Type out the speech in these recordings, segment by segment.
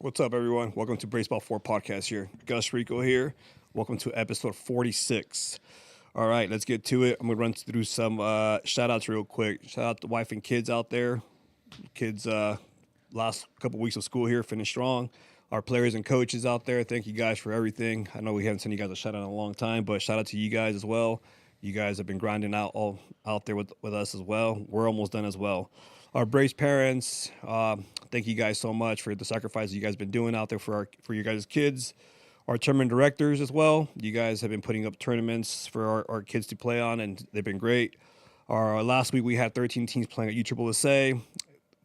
What's up, everyone? Welcome to Baseball 4 Podcast here. Gus Rico here. Welcome to episode 46. All right, let's get to it. I'm going to run through some shout-outs real quick. Shout out to wife and kids out there. Kids, last couple weeks of school here finished strong. Our players and coaches out there, thank you guys for everything. I know we haven't sent you guys a shout-out in a long time, but shout out to you guys as well. You guys have been grinding out there with us as well. We're almost done as well. Our Braves parents, thank you guys so much for the sacrifice you guys have been doing out there for your guys' kids. Our tournament directors as well. You guys have been putting up tournaments for our kids to play on, and they've been great. Our last week we had 13 teams playing at USSSA.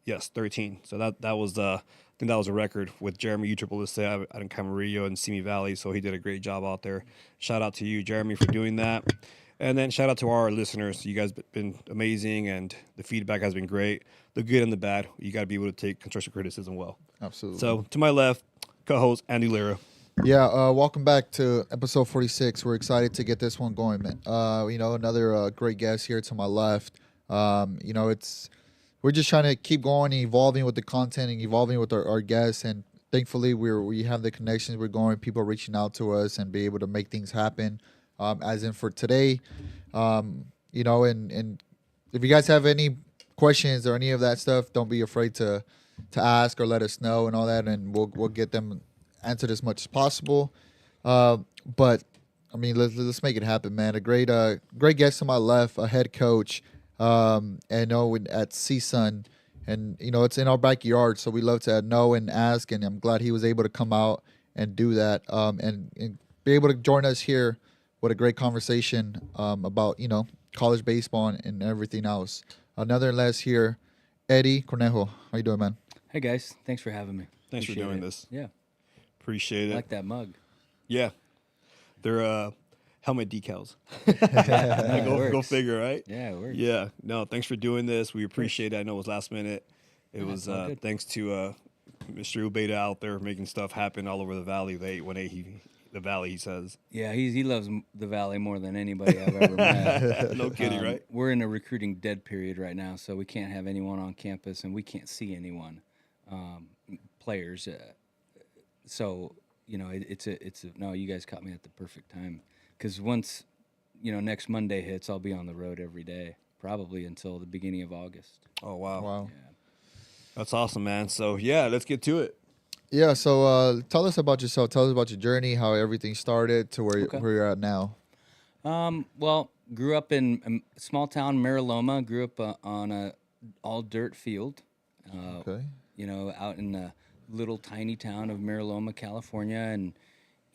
Yes, 13. So that was I think that was a record with Jeremy USSSA out in Camarillo and Simi Valley. So he did a great job out there. Shout out to you, Jeremy, for doing that. And then shout out to our listeners. You guys have been amazing, and the feedback has been great. The good and the bad. You got to be able to take constructive criticism well. Absolutely. So to my left, co-host Andy Lira. Yeah, welcome back to episode 46. We're excited to get this one going, man. Another great guest here to my left. We're just trying to keep going and evolving with the content and evolving with our guests. And thankfully, we have the connections we're going. People are reaching out to us and be able to make things happen. As in for today, and if you guys have any questions or any of that stuff, don't be afraid to ask or let us know and all that, and we'll get them answered as much as possible. But I mean, let's make it happen, man. A great guest to my left, a head coach, and at CSUN, and it's in our backyard, so we love to know and ask, and I'm glad he was able to come out and do that, and be able to join us here. What a great conversation about, college baseball and everything else. Nonetheless, here, Eddie Cornejo. How you doing, man? Hey, guys. Thanks for having me. Thanks for doing this. Yeah. Appreciate it. I like that mug. Yeah. They're helmet decals. Go figure, right? Yeah, it works. Yeah. No, thanks for doing this. We appreciate it. I know it was last minute. It was thanks to Mr. Ubeda out there making stuff happen all over the valley, the 818. The valley, he says. Yeah, he loves the valley more than anybody I've ever met. No kidding, right? We're in a recruiting dead period right now, so we can't have anyone on campus, and we can't see anyone, players. No, you guys caught me at the perfect time, because once, next Monday hits, I'll be on the road every day, probably until the beginning of August. Oh, wow. Wow. Yeah. That's awesome, man. So, yeah, let's get to it. Yeah, so tell us about yourself. Tell us about your journey, how everything started to where you're at now. Well, grew up in a small town, Mariloma. Grew up on a all dirt field. Okay. Out in the little tiny town of Mariloma, California,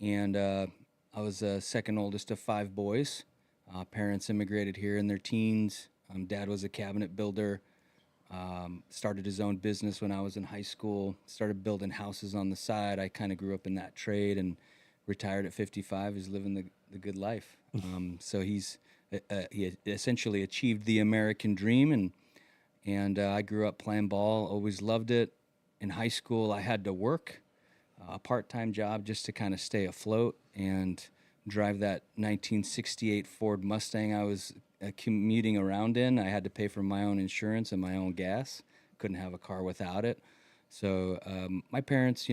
and I was second oldest of 5 boys. Parents immigrated here in their teens. Dad was a cabinet builder. Started his own business when I was in high school. Started building houses on the side. I kind of grew up in that trade and retired at 55. He's living the good life. So he essentially achieved the American dream, and I grew up playing ball. Always loved it. In high school, I had to work a part-time job just to kind of stay afloat and drive that 1968 Ford Mustang I was commuting around in. I had to pay for my own insurance and my own gas. Couldn't have a car without it. So my parents,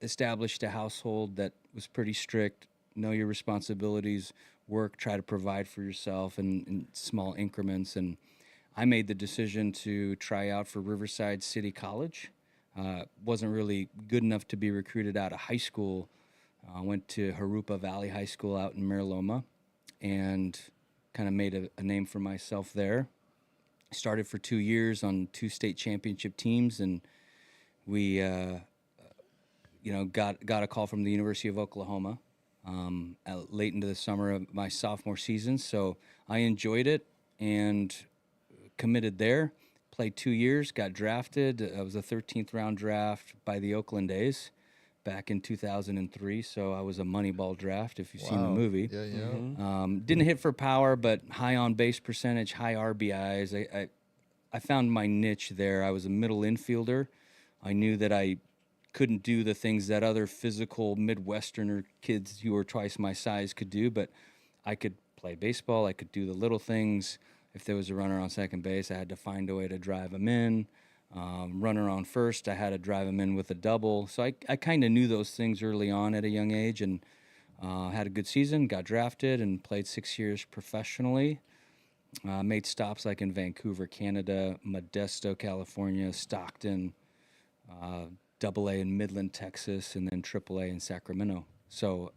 established a household that was pretty strict. Know your responsibilities, work, try to provide for yourself in small increments. And I made the decision to try out for Riverside City College. Wasn't really good enough to be recruited out of high school. Went to Jurupa Valley High School out in Mariloma and kind of made a name for myself there. Started for 2 years on 2 state championship teams, and we, got a call from the University of Oklahoma late into the summer of my sophomore season. So I enjoyed it and committed there. Played 2 years, got drafted. I was a 13th round draft by the Oakland A's back in 2003, so I was a Moneyball draft, if you've seen the movie. Yeah, yeah. Mm-hmm. Didn't hit for power, but high on base percentage, high RBIs. I found my niche there. I was a middle infielder. I knew that I couldn't do the things that other physical Midwesterner kids who were twice my size could do, but I could play baseball. I could do the little things. If there was a runner on second base, I had to find a way to drive him in. runner on first. I had to drive him in with a double. So I kind of knew those things early on at a young age, and had a good season, got drafted, and played 6 years professionally. Made stops like in Vancouver, Canada, Modesto, California, Stockton, Double A in Midland, Texas, and then Triple A in Sacramento. So,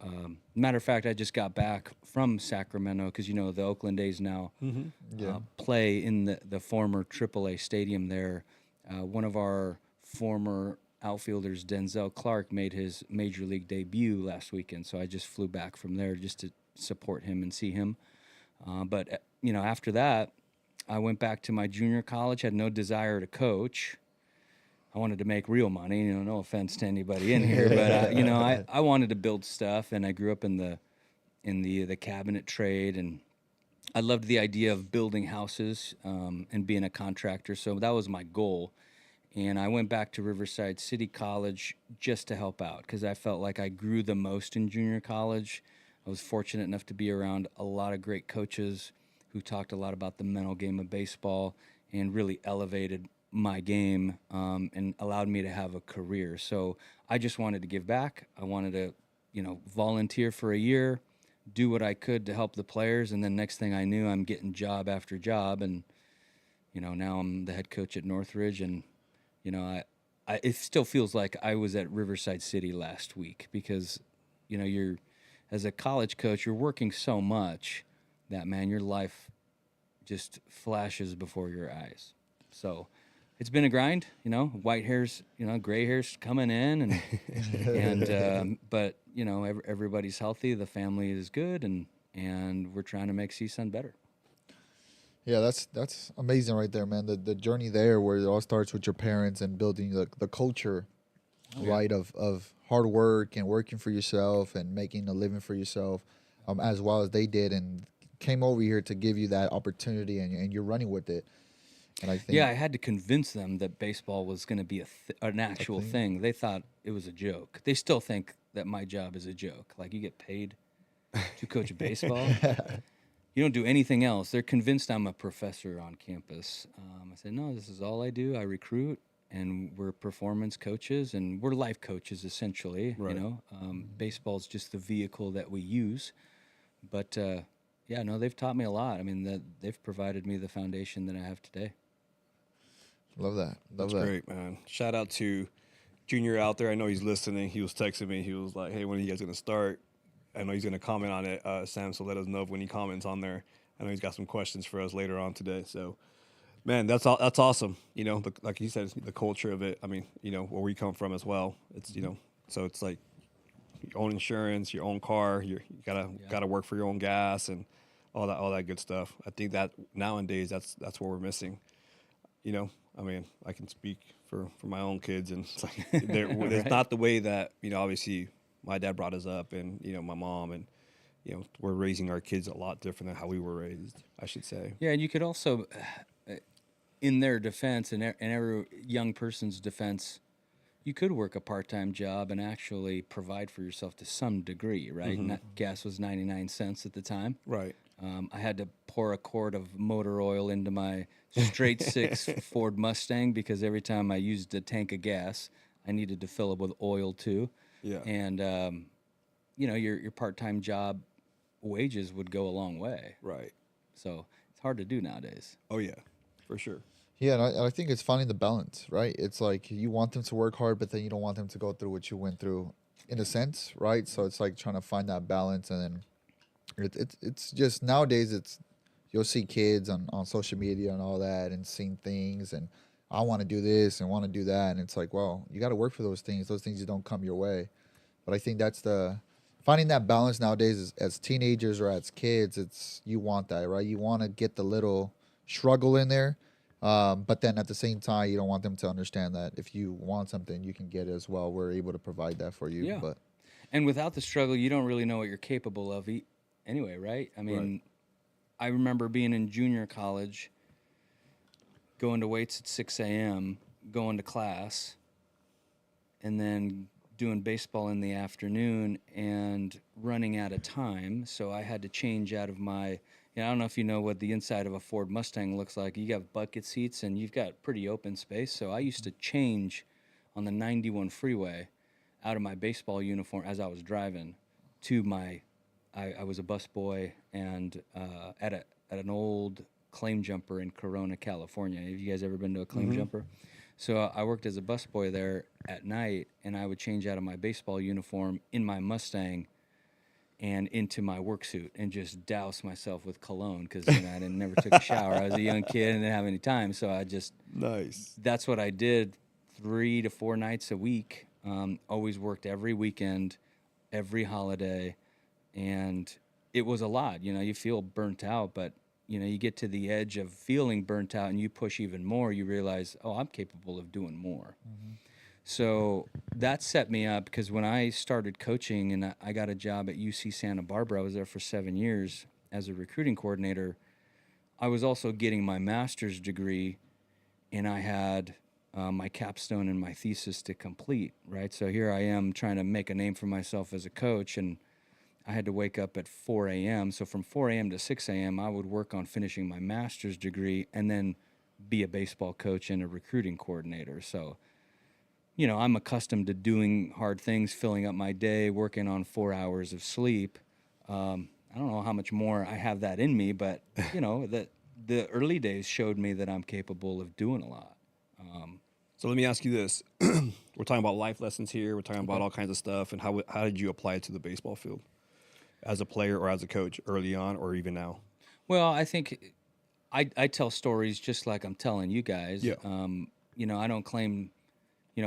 matter of fact, I just got back from Sacramento because the Oakland A's now play in the former Triple A stadium there. One of our former outfielders, Denzel Clark, made his major league debut last weekend. So I just flew back from there just to support him and see him. But after that, I went back to my junior college, had no desire to coach. I wanted to make real money, no offense to anybody in here, but I wanted to build stuff, and I grew up in the cabinet trade, and I loved the idea of building houses and being a contractor. So that was my goal. And I went back to Riverside City College just to help out because I felt like I grew the most in junior college. I was fortunate enough to be around a lot of great coaches who talked a lot about the mental game of baseball and really elevated my game and allowed me to have a career. So I just wanted to give back. I wanted to, volunteer for a year, do what I could to help the players, and then next thing I knew, I'm getting job after job, and now I'm the head coach at Northridge, and it still feels like I was at Riverside City last week because you're as a college coach, you're working so much that your life just flashes before your eyes. So it's been a grind, white hairs, gray hairs coming in, and but everybody's healthy, the family is good, and we're trying to make CSUN better. Yeah, that's amazing right there, man. The journey there where it all starts with your parents and building the culture, right, of hard work and working for yourself and making a living for yourself, as well as they did, and came over here to give you that opportunity, and you're running with it. And I think I had to convince them that baseball was going to be an actual thing. They thought it was a joke. They still think that my job is a joke. Like, you get paid to coach baseball. You don't do anything else. They're convinced I'm a professor on campus. I said, no, this is all I do. I recruit, and we're performance coaches, and we're life coaches, essentially. Right. Baseball's just the vehicle that we use. But, they've taught me a lot. I mean, they've provided me the foundation that I have today. love that. That's great, man. Shout out to Junior out there. I know he's listening. He was texting me. He was like, hey, when are you guys going to start? I know he's going to comment on it, Sam, so let us know when he comments on there. I know he's got some questions for us later on today. So, man, that's awesome. Like you said, the culture of it. I mean, where we come from as well. It's, so it's like your own insurance, your own car. You gotta work for your own gas and all that good stuff. I think that nowadays that's what we're missing. I mean, I can speak for my own kids, and it's like it's not the way that obviously my dad brought us up, and my mom, and we're raising our kids a lot different than how we were raised, I should say. Yeah, and you could also, in their defense, and every young person's defense, you could work a part-time job and actually provide for yourself to some degree, right? Mm-hmm. Gas was 99 cents at the time. Right. I had to pour a quart of motor oil into my straight six Ford Mustang because every time I used a tank of gas, I needed to fill it with oil too. Yeah. And, your part-time job wages would go a long way. Right. So it's hard to do nowadays. Oh, yeah, for sure. Yeah, and I think it's finding the balance, right? It's like you want them to work hard, but then you don't want them to go through what you went through, in a sense, right? So it's like trying to find that balance, and then it's just nowadays you'll see kids on social media and all that, and seeing things, and I want to do this and want to do that, and it's like, well, you got to work for those things. Those things don't come your way. But I think that's finding that balance nowadays as teenagers or as kids. It's you want that, right? You want to get the little struggle in there. But then at the same time, you don't want them to understand that if you want something, you can get it as well. We're able to provide that for you. Yeah. And without the struggle, you don't really know what you're capable of anyway, right? I mean, right. I remember being in junior college, going to weights at 6 a.m., going to class, and then doing baseball in the afternoon and running out of time. So I had to change out of my, I don't know if you know what the inside of a Ford Mustang looks like. You got bucket seats and you've got pretty open space. So I used to change on the 91 freeway out of my baseball uniform as I was driving to my, I was a busboy and at an old claim jumper in Corona, California. Have you guys ever been to a claim jumper? So I worked as a busboy there at night, and I would change out of my baseball uniform in my Mustang and into my work suit and just douse myself with cologne because I never took a shower. I was a young kid and didn't have any time, so I just Nice. that's what I did 3 to 4 nights a week. Always worked every weekend, every holiday, and it was a lot. You feel burnt out, but you get to the edge of feeling burnt out and you push even more, you realize, oh, I'm capable of doing more. So that set me up because when I started coaching and I got a job at UC Santa Barbara, I was there for 7 years as a recruiting coordinator. I was also getting my master's degree and I had my capstone and my thesis to complete, right? So here I am trying to make a name for myself as a coach, and I had to wake up at 4 a.m. So from 4 a.m. to 6 a.m., I would work on finishing my master's degree and then be a baseball coach and a recruiting coordinator. So, I'm accustomed to doing hard things, filling up my day, working on 4 hours of sleep. I don't know how much more I have that in me, but, the early days showed me that I'm capable of doing a lot. So let me ask you this. We're talking about life lessons here. We're talking about all kinds of stuff. And how did you apply it to the baseball field as a player or as a coach early on or even now? Well, I think I tell stories just like I'm telling you guys. Yeah. I don't claim,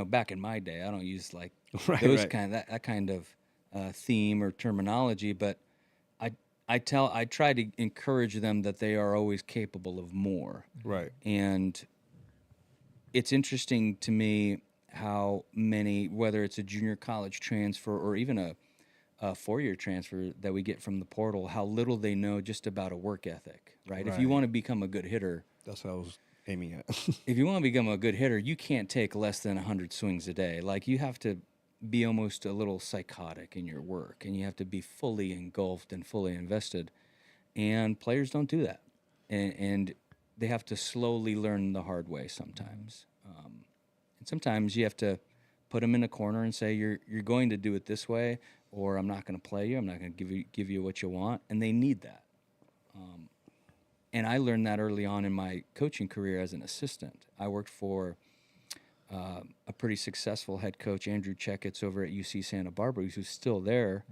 back in my day, I don't use like Right, those right. that kind of theme or terminology, but I try to encourage them that they are always capable of more. Right. And it's interesting to me how many, whether it's a junior college transfer or even a 4-year transfer that we get from the portal, how little they know just about a work ethic, right? If you Right. want to become a good hitter, That's what I was aiming at. if you want to become a good hitter, you can't take less than 100 swings a day. Like you have to be almost a little psychotic in your work, and you have to be fully engulfed and fully invested. And players don't do that, and they have to slowly learn the hard way sometimes. And sometimes you have to put them in a corner and say you're going to do it this way, or I'm not going to play you. I'm not going to give you what you want, and they need that. And I learned that early on in my coaching career as an assistant. I worked for a pretty successful head coach, Andrew Checketts, over at UC Santa Barbara, who's still there,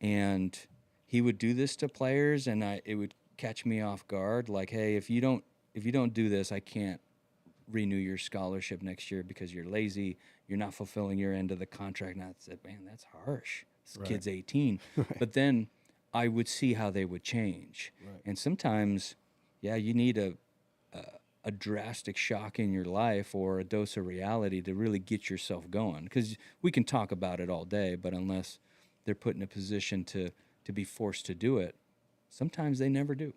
and he would do this to players, and it would catch me off guard. Like, hey, if you don't do this, I can't renew your scholarship next year because you're lazy. You're not fulfilling your end of the contract. And I said, man, that's harsh. This Right. kid's 18. But then I would see how they would change, and sometimes, yeah, you need a drastic shock in your life or a dose of reality to really get yourself going. Because we can talk about it all day, but unless they're put in a position to be forced to do it, sometimes they never do.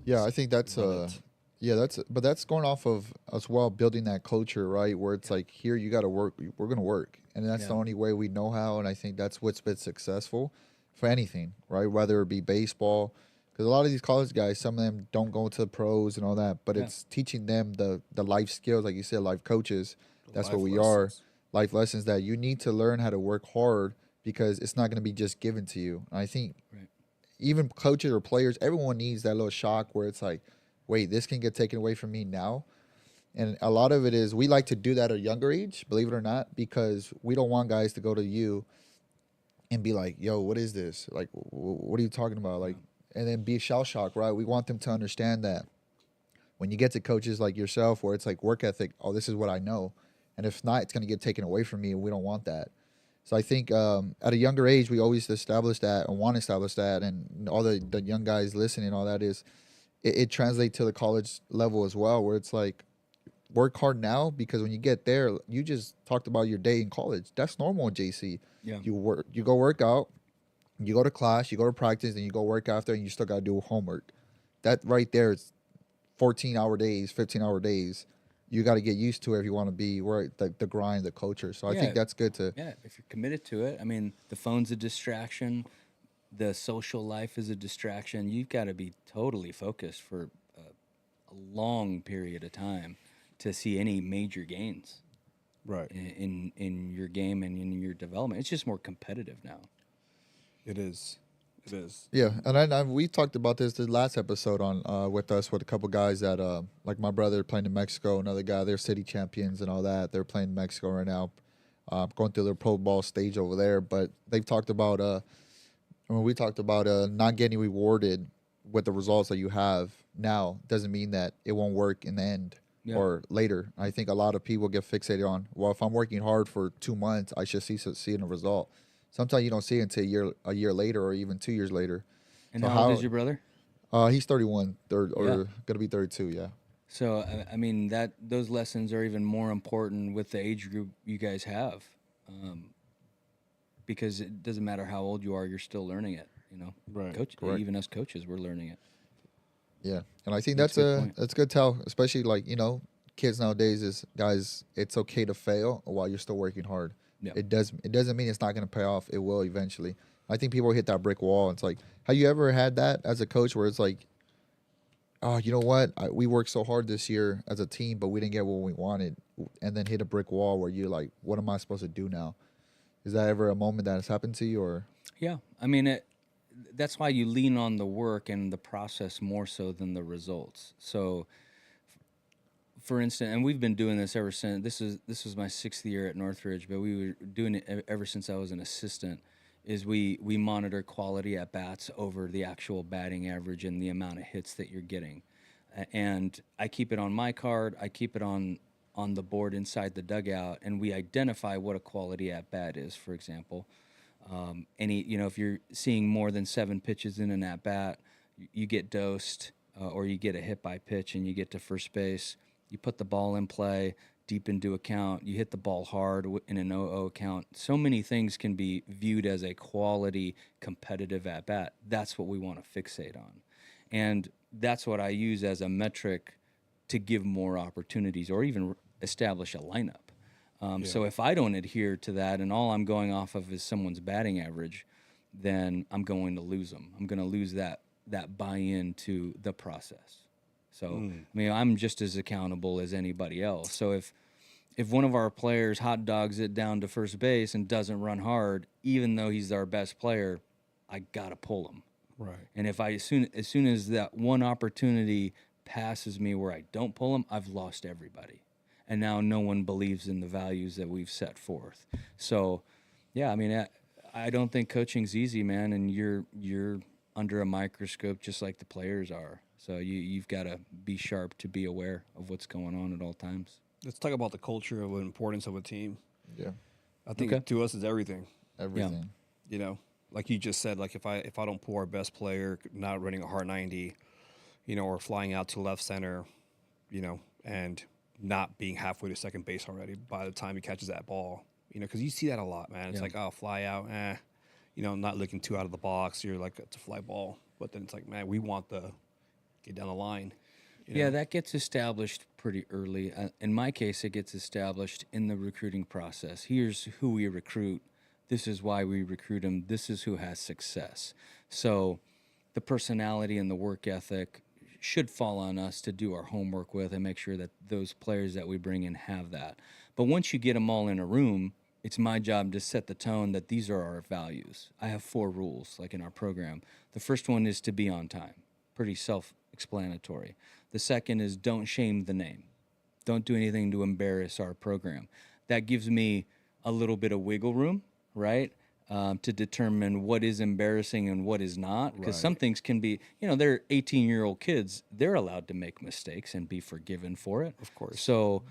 Yeah, I think that's Love it. yeah, that's going off of as well building that culture, right? Where it's like here you got to work, we're gonna work, and that's the Yeah. only way we know how. And I think that's what's been successful for anything, right? Whether it be baseball, because a lot of these college guys, some of them don't go to the pros and all that, but Yeah. it's teaching them the life skills, like you said, life coaches. That's what Life we are, lessons. life lessons that you need to learn how to work hard because it's not going to be just given to you. And I think Right. even coaches or players, everyone needs that little shock where it's like, wait, this can get taken away from me now. And a lot of it is we like to do that at a younger age, believe it or not, because we don't want guys to go to you and be like, yo, what is this? Like, what are you talking about? Like, and then be shell shocked, right? We want them to understand that when you get to coaches like yourself, where it's like work ethic, oh, this is what I know. And if not, it's going to get taken away from me, and we don't want that. So I think at a younger age, we always establish that and want to establish that. And all the young guys listening, all that is, it translates to the college level as well, where it's like, work hard now because when you get there, you just talked about your day in college. That's normal in JC. Yeah. You go work out, you go to class, you go to practice, and you go work after, and you still got to do homework. That right there is 14-hour days, 15-hour days. you got to get used to it if you want to be where the grind, the culture. So I Yeah. think that's good to. Yeah, if you're committed to it. I mean, the phone's a distraction. The social life is a distraction. You've got to be totally focused for a long period of time to see any major gains Right. in your game and in your development. It's just more competitive now. It is. It is. Yeah, and we talked about this the last episode on with us with a couple guys that like my brother playing in Mexico, another guy, they're city champions and all that. They're playing in Mexico right now, going through their pro ball stage over there. But they've talked about we talked about not getting rewarded with the results that you have now doesn't mean that it won't work in the end or later. I think a lot of people get fixated on, well, if I'm working hard for 2 months, I should see a result. Sometimes you don't see it until a year later or even 2 years later. And So how old is your brother? He's 31, or Yeah. gonna be 32. Yeah. So I mean that those lessons are even more important with the age group you guys have, because it doesn't matter how old you are, you're still learning it. You know, Right. Coach, Correct. even us coaches, we're learning it. Yeah, and I think That's that's a good point. that's good tell, especially like kids nowadays is guys. It's okay to fail while you're still working hard. Yeah. It doesn't mean it's not going to pay off. It will eventually. I think people hit that brick wall. It's like, have you ever had that as a coach where it's like, oh, you know what? We worked so hard this year as a team, but we didn't get what we wanted, and then hit a brick wall where you're like, what am I supposed to do now? Is that ever a moment that has happened to you, or? Yeah, I mean that's why you lean on the work and the process more so than the results. So, for instance, and we've been doing this ever since this was my 6th year at Northridge, but we were doing it ever since I was an assistant. Is we monitor quality at bats over the actual batting average and the amount of hits that you're getting, and I keep it on my card. I keep it on the board inside the dugout, and we identify what a quality at bat is. For example, if you're seeing more than 7 pitches in an at bat, you get dosed, or you get a hit by pitch and you get to first base. You put the ball in play deep into account. You hit the ball hard in an 0-0 count. So many things can be viewed as a quality competitive at bat. That's what we want to fixate on, and that's what I use as a metric to give more opportunities or even establish a lineup. So if I don't adhere to that and all I'm going off of is someone's batting average, then I'm going to lose them. I'm going to lose that buy-in to the process. So, I mean, I'm just as accountable as anybody else. So if one of our players hot dogs it down to first base and doesn't run hard, even though he's our best player, I got to pull him. Right. And if as soon as that one opportunity passes me where I don't pull him, I've lost everybody. And now no one believes in the values that we've set forth. So, yeah, I mean, I don't think coaching's easy, man, and you're under a microscope just like the players are. So you've got to be sharp to be aware of what's going on at all times. Let's talk about the culture of the importance of a team. Yeah, I think Okay. to us is everything. everything. You know, like you just said, like if I don't pull our best player, not running a hard 90, or flying out to left center, and not being halfway to second base already by the time he catches that ball, because you see that a lot, man. It's like, oh, fly out, not looking too out of the box. You're like, it's a fly ball. But then it's like, man, we want the get down the line. Yeah, that gets established pretty early. In my case, it gets established in the recruiting process. Here's who we recruit. This is why we recruit him. This is who has success. So the personality and the work ethic should fall on us to do our homework with and make sure that those players that we bring in have that. But once you get them all in a room, it's my job to set the tone that these are our values. I have 4 rules, like in our program. The first one is to be on time. Pretty self-explanatory. The second is don't shame the name. Don't do anything to embarrass our program. That gives me a little bit of wiggle room, right, to determine what is embarrassing and what is not. Because some things can be, they're 18-year-old kids. They're allowed to make mistakes and be forgiven for it. Of course. So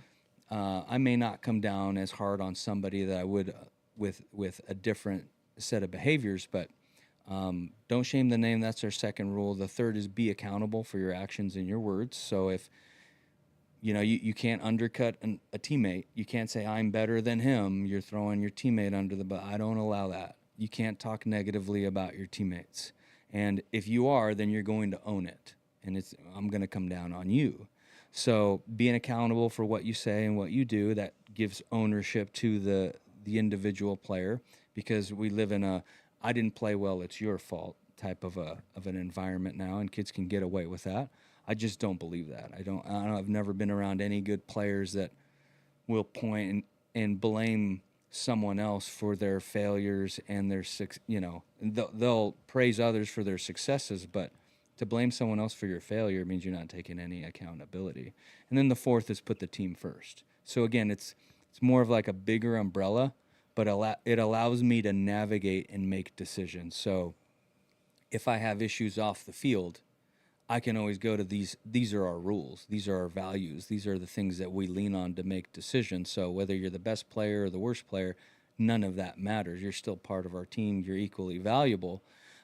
I may not come down as hard on somebody that I would with a different set of behaviors, but don't shame the name. That's our second rule. The third is be accountable for your actions and your words. So if you can't undercut a teammate, you can't say I'm better than him. You're throwing your teammate under the bus. I don't allow that. You can't talk negatively about your teammates. And if you are, then you're going to own it. And I'm going to come down on you. So being accountable for what you say and what you do, that gives ownership to the individual player, because we live in a I didn't play well, it's your fault type of an environment now, and kids can get away with that. I just don't believe that. I've never been around any good players that will point and blame someone else for their failures and their they'll praise others for their successes, but to blame someone else for your failure means you're not taking any accountability. And then the fourth is put the team first. So again, it's more of like a bigger umbrella, but it allows me to navigate and make decisions. So if I have issues off the field, I can always go to these are our rules, these are our values, these are the things that we lean on to make decisions. So whether you're the best player or the worst player, none of that matters. You're still part of our team, you're equally valuable.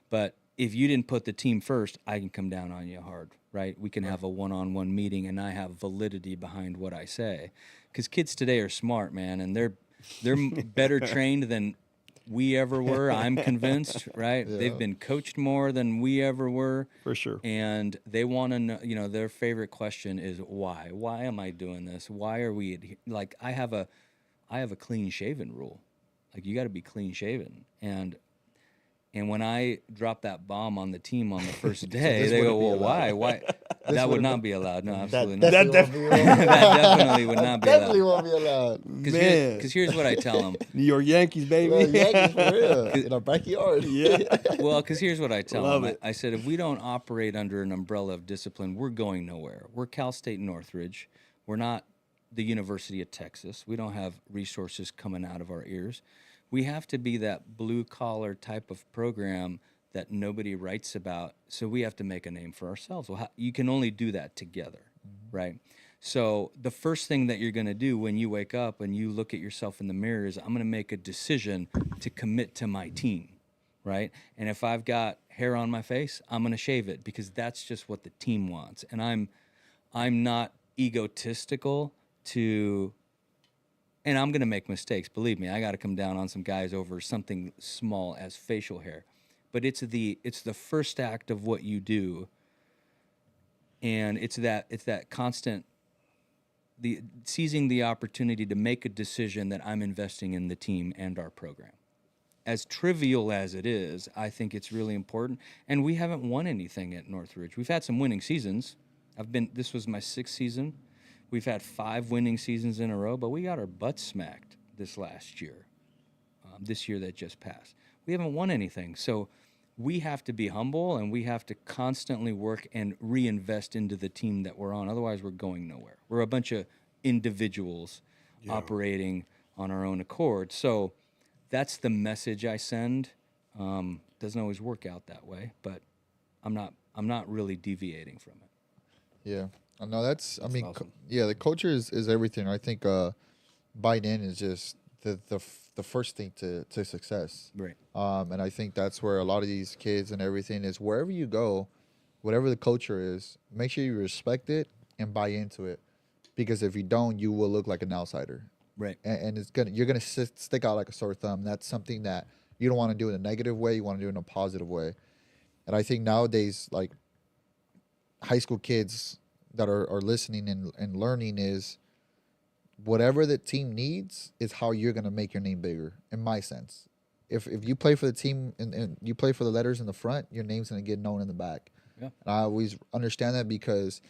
But if you didn't put the team first, I can come down on you hard, right? We can have a one-on-one meeting and I have validity behind what I say. Because kids today are smart, man, and they're better trained than we ever were, I'm convinced, right? Yeah. They've been coached more than we ever were. For sure. And they want to know, their favorite question is why? Why am I doing this? Why are we, like, I have a clean shaven rule. Like, you got to be clean shaven. And when I drop that bomb on the team on the first day, this they go, wouldn't be well, allowed. why? That would not be allowed. No, absolutely not. That That definitely would not be definitely allowed. won't be allowed. Man. Because here's what I tell them. New York Yankees, baby. Well, Yankees for real. In our backyard. Yeah. Well, because here's what I tell Love them. it. I said, if we don't operate under an umbrella of discipline, we're going nowhere. We're Cal State Northridge. We're not the University of Texas. We don't have resources coming out of our ears. We have to be that blue-collar type of program that nobody writes about, so we have to make a name for ourselves. Well, you can only do that together, right? So the first thing that you're going to do when you wake up and you look at yourself in the mirror is, I'm going to make a decision to commit to my team, right? And if I've got hair on my face, I'm going to shave it, because that's just what the team wants. And I'm not egotistical to, and I'm going to make mistakes. Believe me, I got to come down on some guys over something small as facial hair. But it's the first act of what you do, and it's that constant, seizing the opportunity to make a decision that I'm investing in the team and our program. As trivial as it is, I think it's really important. And we haven't won anything at Northridge. We've had some winning seasons. This was my 6th season. We've had 5 winning seasons in a row, but we got our butts smacked this last year, this year that just passed. We haven't won anything. So we have to be humble, and we have to constantly work and reinvest into the team that we're on. Otherwise, we're going nowhere. We're a bunch of individuals operating on our own accord. So that's the message I send. Doesn't always work out that way, but I'm not really deviating from it. Yeah. I know that's I mean, awesome. the culture is everything. I think buying in is just the first thing to success. Right. And I think that's where a lot of these kids and everything is. Wherever you go, whatever the culture is, make sure you respect it and buy into it. Because if you don't, you will look like an outsider. Right. And you're gonna stick out like a sore thumb. That's something that you don't want to do in a negative way. You want to do it in a positive way. And I think nowadays, like, high school kids that are listening and learning is, whatever the team needs is how you're going to make your name bigger, in my sense. If you play for the team and you play for the letters in the front, your name's going to get known in the back. Yeah. And I always understand that, because,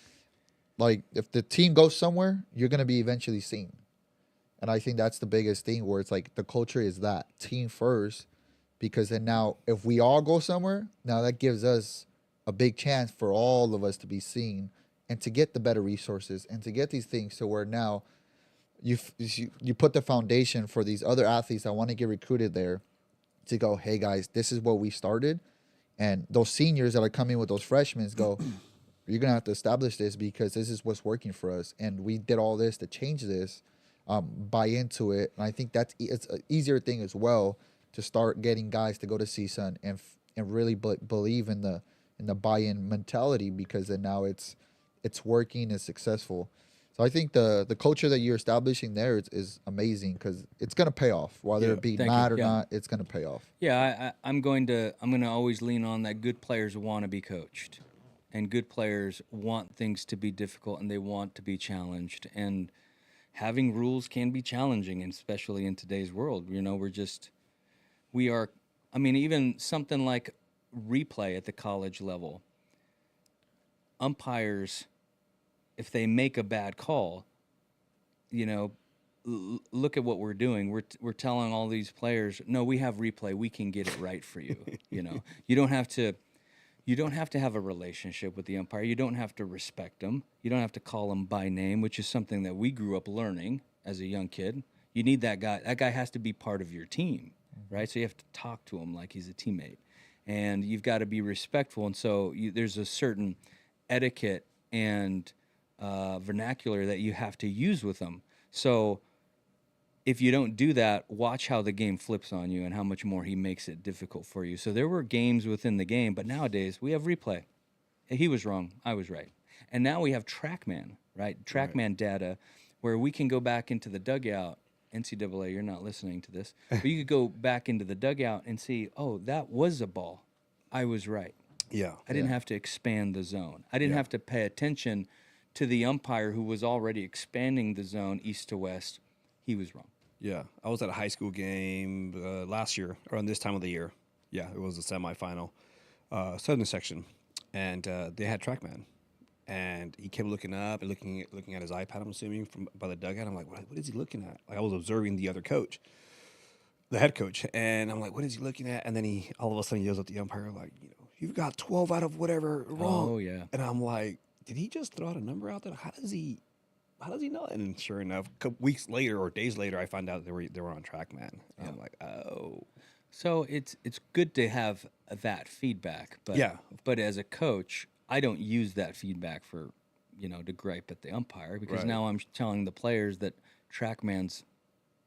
like, if the team goes somewhere, you're going to be eventually seen. And I think that's the biggest thing, where it's like the culture is that team first, because then now if we all go somewhere, now that gives us a big chance for all of us to be seen and to get the better resources and to get these things to where now you put the foundation for these other athletes that want to get recruited there to go, hey guys, this is what we started. And those seniors that are coming with those freshmen go, you're going to have to establish this, because this is what's working for us. And we did all this to change this, buy into it. And I think it's an easier thing as well to start getting guys to go to CSUN and really believe in the buy-in mentality, because then now it's working, it's successful. So I think the culture that you're establishing there is amazing, because it's going to pay off. Whether it be mad or not, it's going to pay off. Yeah, I'm going to always lean on that good players want to be coached. and good players want things to be difficult and they want to be challenged. And having rules can be challenging, and especially in today's world. You know, we are, I mean, even something like replay at the college level, umpires, if they make a bad call, you know, look at what we're doing. We're telling all these players, no, we have replay. We can get it right for you. You know, you don't have to have a relationship with the umpire. You don't have to respect them. You don't have to call them by name, which is something that we grew up learning as a young kid. You need that guy. That guy has to be part of your team, right? So you have to talk to him like he's a teammate, and you've got to be respectful. And so there's a certain etiquette and vernacular that you have to use with them. So if you don't do that, watch how the game flips on you and how much more he makes it difficult for you. So there were games within the game, but nowadays we have replay. He was wrong, I was right. And now we have TrackMan, right? TrackMan data where we can go back into the dugout. NCAA, you're not listening to this, but you could go back into the dugout and see, oh, that was a ball. I was right. Yeah. I didn't have to expand the zone. I didn't have to pay attention to the umpire who was already expanding the zone east to west. He was wrong. Yeah, I was at a high school game last year, around this time of the year. Yeah, it was a semifinal, southern section, and they had TrackMan, and he kept looking up and looking at his iPad. I'm assuming from by the dugout. I'm like, what is he looking at? Like, I was observing the other coach, the head coach, and I'm like, what is he looking at? And then he all of a sudden yells at the umpire, like, you've got 12 out of whatever wrong. Oh yeah. And I'm like, did he just throw out a number out there? How does he know? And sure enough, a couple weeks later or days later, I found out they were on TrackMan. And I'm like, oh. So it's good to have that feedback, but as a coach, I don't use that feedback for, to gripe at the umpire, because now I'm telling the players that TrackMan's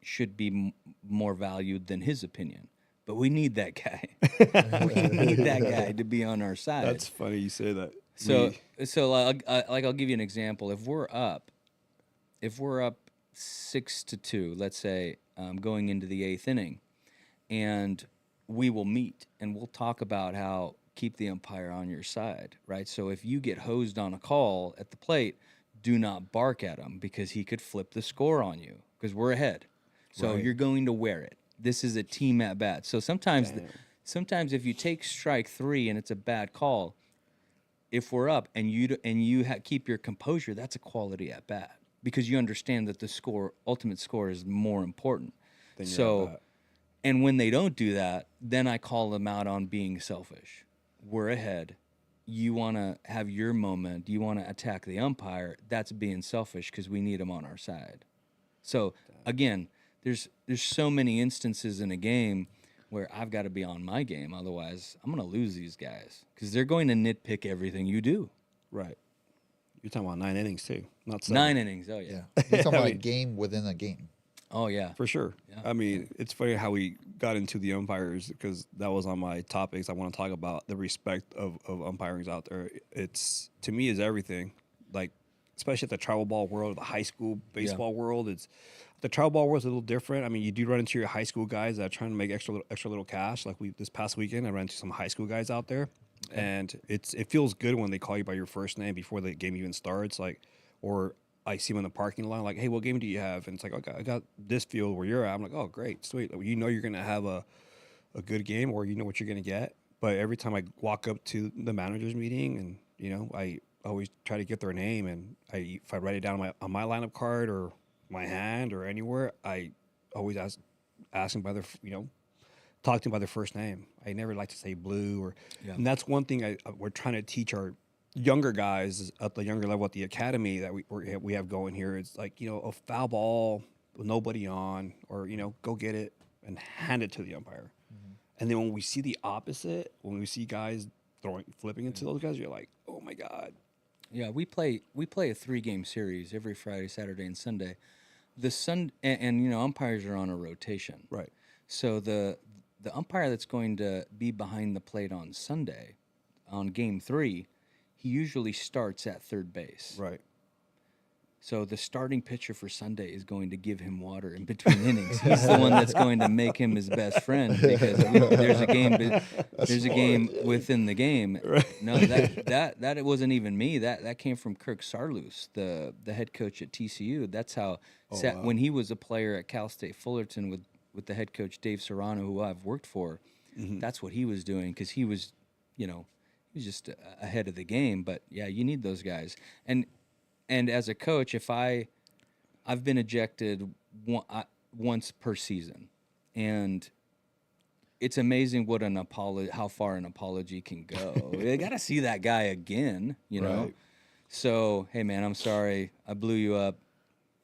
should be more valued than his opinion. But we need that guy. We need that guy to be on our side. That's funny you say that. So I'll give you an example. If we're up 6-2, let's say, going into the 8th inning, and we will meet and we'll talk about how keep the umpire on your side, right? So if you get hosed on a call at the plate, do not bark at him, because he could flip the score on you because we're ahead. So you're going to wear it. This is a team at bat. So sometimes if you take strike 3 and it's a bad call, if we're up and you keep your composure, that's a quality at bat, because you understand that the ultimate score is more important. And when they don't do that, then I call them out on being selfish. We're ahead. You want to have your moment. You want to attack the umpire. That's being selfish, because we need him on our side. So again, there's so many instances in a game where I've got to be on my game. Otherwise, I'm going to lose these guys, because they're going to nitpick everything you do. Right. You're talking about 9 innings too, not 7. 9 innings. Oh yeah. You're talking about a game within a game. Oh yeah. For sure. Yeah. I mean, it's funny how we got into the umpires, because that was on my topics. I want to talk about the respect of umpirings out there. It's, to me, is everything. Like, especially at the travel ball world, the high school baseball world. The travel ball world is a little different. I mean, you do run into your high school guys that are trying to make extra little cash. Like this past weekend, I ran into some high school guys out there, and it feels good when they call you by your first name before the game even starts. Like, or I see them in the parking lot, like, hey, what game do you have? And it's like, okay, I got this field where you're at. I'm like, oh, great, sweet. Like, you're going to have a good game, or you know what you're going to get. But every time I walk up to the manager's meeting, and, I always try to get their name, and if I write it down on my lineup card or my hand or anywhere, I always ask them by their, talk to them by their first name. I never like to say blue and that's one thing we're trying to teach our younger guys at the younger level at the academy that we have going here. It's like, a foul ball with nobody on, or, go get it and hand it to the umpire. Mm-hmm. And then when we see the opposite, when we see guys flipping into those guys, you're like, oh my God. Yeah, we play a 3-game series every Friday, Saturday, and Sunday. And umpires are on a rotation. Right. So the umpire that's going to be behind the plate on Sunday, on game 3, he usually starts at third base. Right. So the starting pitcher for Sunday is going to give him water in between innings. He's the one that's going to make him his best friend because there's a game. There's a game within the game. No, that it wasn't even me. That came from Kirk Sarloos, the head coach at TCU. That's how when he was a player at Cal State Fullerton with the head coach Dave Serrano, who I've worked for. That's what he was doing because he was, he was just ahead of the game. But yeah, you need those guys. And as a coach, if I've been ejected once per season, and it's amazing what how far an apology can go. I got to see that guy again, know. Right. So hey, man, I'm sorry, I blew you up.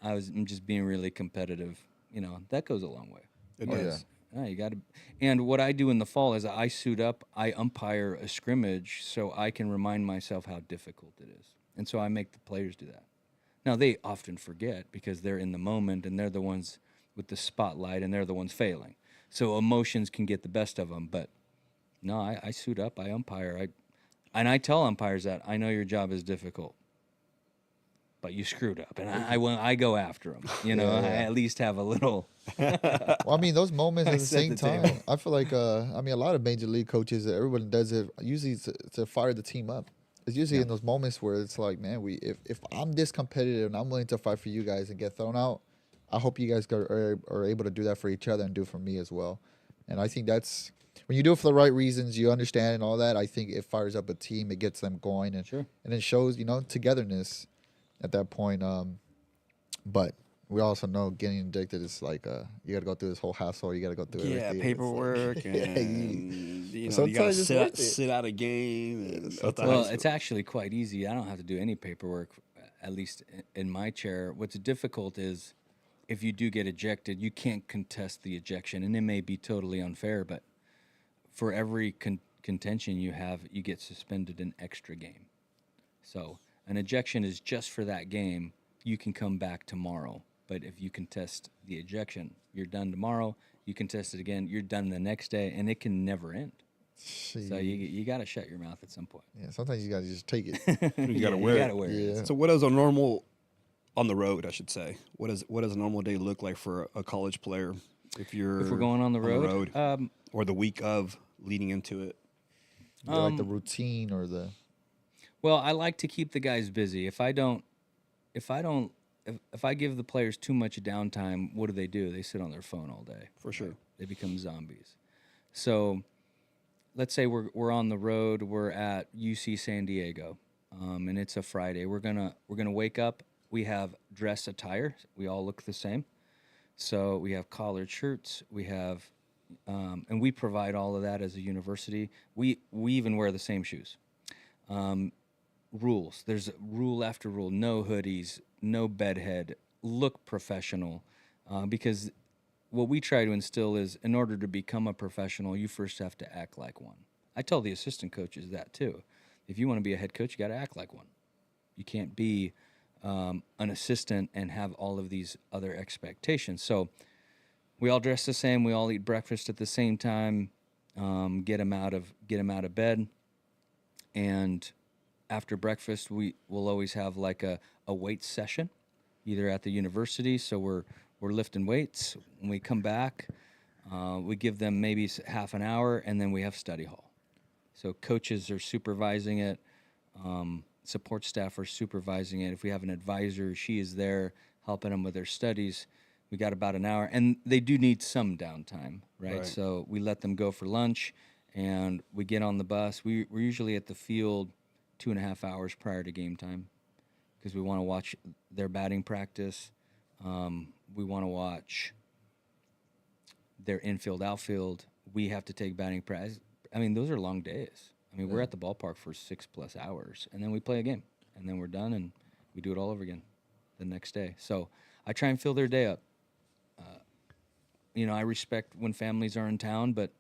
I'm just being really competitive. That goes a long way. It Oh, does. Yeah, you got to. And what I do in the fall is I suit up, I umpire a scrimmage so I can remind myself how difficult it is. And so I make the players do that. Now, they often forget because they're in the moment and they're the ones with the spotlight and they're the ones failing. So emotions can get the best of them. But no, I suit up, I umpire. And I tell umpires that I know your job is difficult, but you screwed up. And I go after them. I at least have a little. Well, I mean, those moments at the set same the time, table. I feel like, a lot of major league coaches, everyone does it usually to fire the team up. It's usually in those moments where it's like, man, if I'm this competitive and I'm willing to fight for you guys and get thrown out, I hope you guys are able to do that for each other and do it for me as well. And I think that's when you do it for the right reasons, you understand and all that. I think it fires up a team, it gets them going, and Sure. and it shows togetherness at that point. But we also know getting addicted is like you got to go through this whole hassle. You got to go through Yeah, everything. paperwork, Yeah, and you got to sometimes it's worth it. sit out a game. And Well, it's actually quite easy. I don't have to do any paperwork, at least in my chair. What's difficult is if you do get ejected, you can't contest the ejection, and it may be totally unfair, but for every contention you have, you get suspended an extra game. So an ejection is just for that game. You can come back tomorrow, but if you contest the ejection, you're done tomorrow. You contest it again, you're done the next day, and it can never end. So you got to shut your mouth at some point. Yeah, sometimes you got to just take it. you got to wear You it. got to wear it. Yeah. So what is a normal on the road? I should say. What does a normal day look like for a college player if we're going on the road? Or the week of leading into it? Like the routine or the. Well, I like to keep the guys busy. If I give the players too much downtime, what do? They sit on their phone all day. For sure. They become zombies. So, let's say we're on the road. We're at UC San Diego, and it's a Friday. We're gonna wake up. We have dress attire. We all look the same. So we have collared shirts. We have, and we provide all of that as a university. We even wear the same shoes. Rules. There's rule after rule. No hoodies. No bedhead. Look professional, because what we try to instill is, in order to become a professional, you first have to act like one. I tell the assistant coaches that too. If you want to be a head coach, you got to act like one. You can't be an assistant and have all of these other expectations. So we all dress the same. We all eat breakfast at the same time. Get them out of bed, and after breakfast, we will always have like a weight session, either at the university. So we're lifting weights. When we come back, we give them maybe half an hour, and then we have study hall. So coaches are supervising it. Support staff are supervising it. If we have an advisor, she is there helping them with their studies. We got about an hour, and they do need some downtime, right? So we let them go for lunch, and we get on the bus. We're usually at the field 2.5 hours prior to game time because we want to watch their batting practice. We want to watch their infield, outfield. We have to take batting practice. I mean, those are long days. I mean, we're at the ballpark for 6+ hours, and then we play a game, and then we're done, and we do it all over again the next day. So I try and fill their day up. I respect when families are in town, but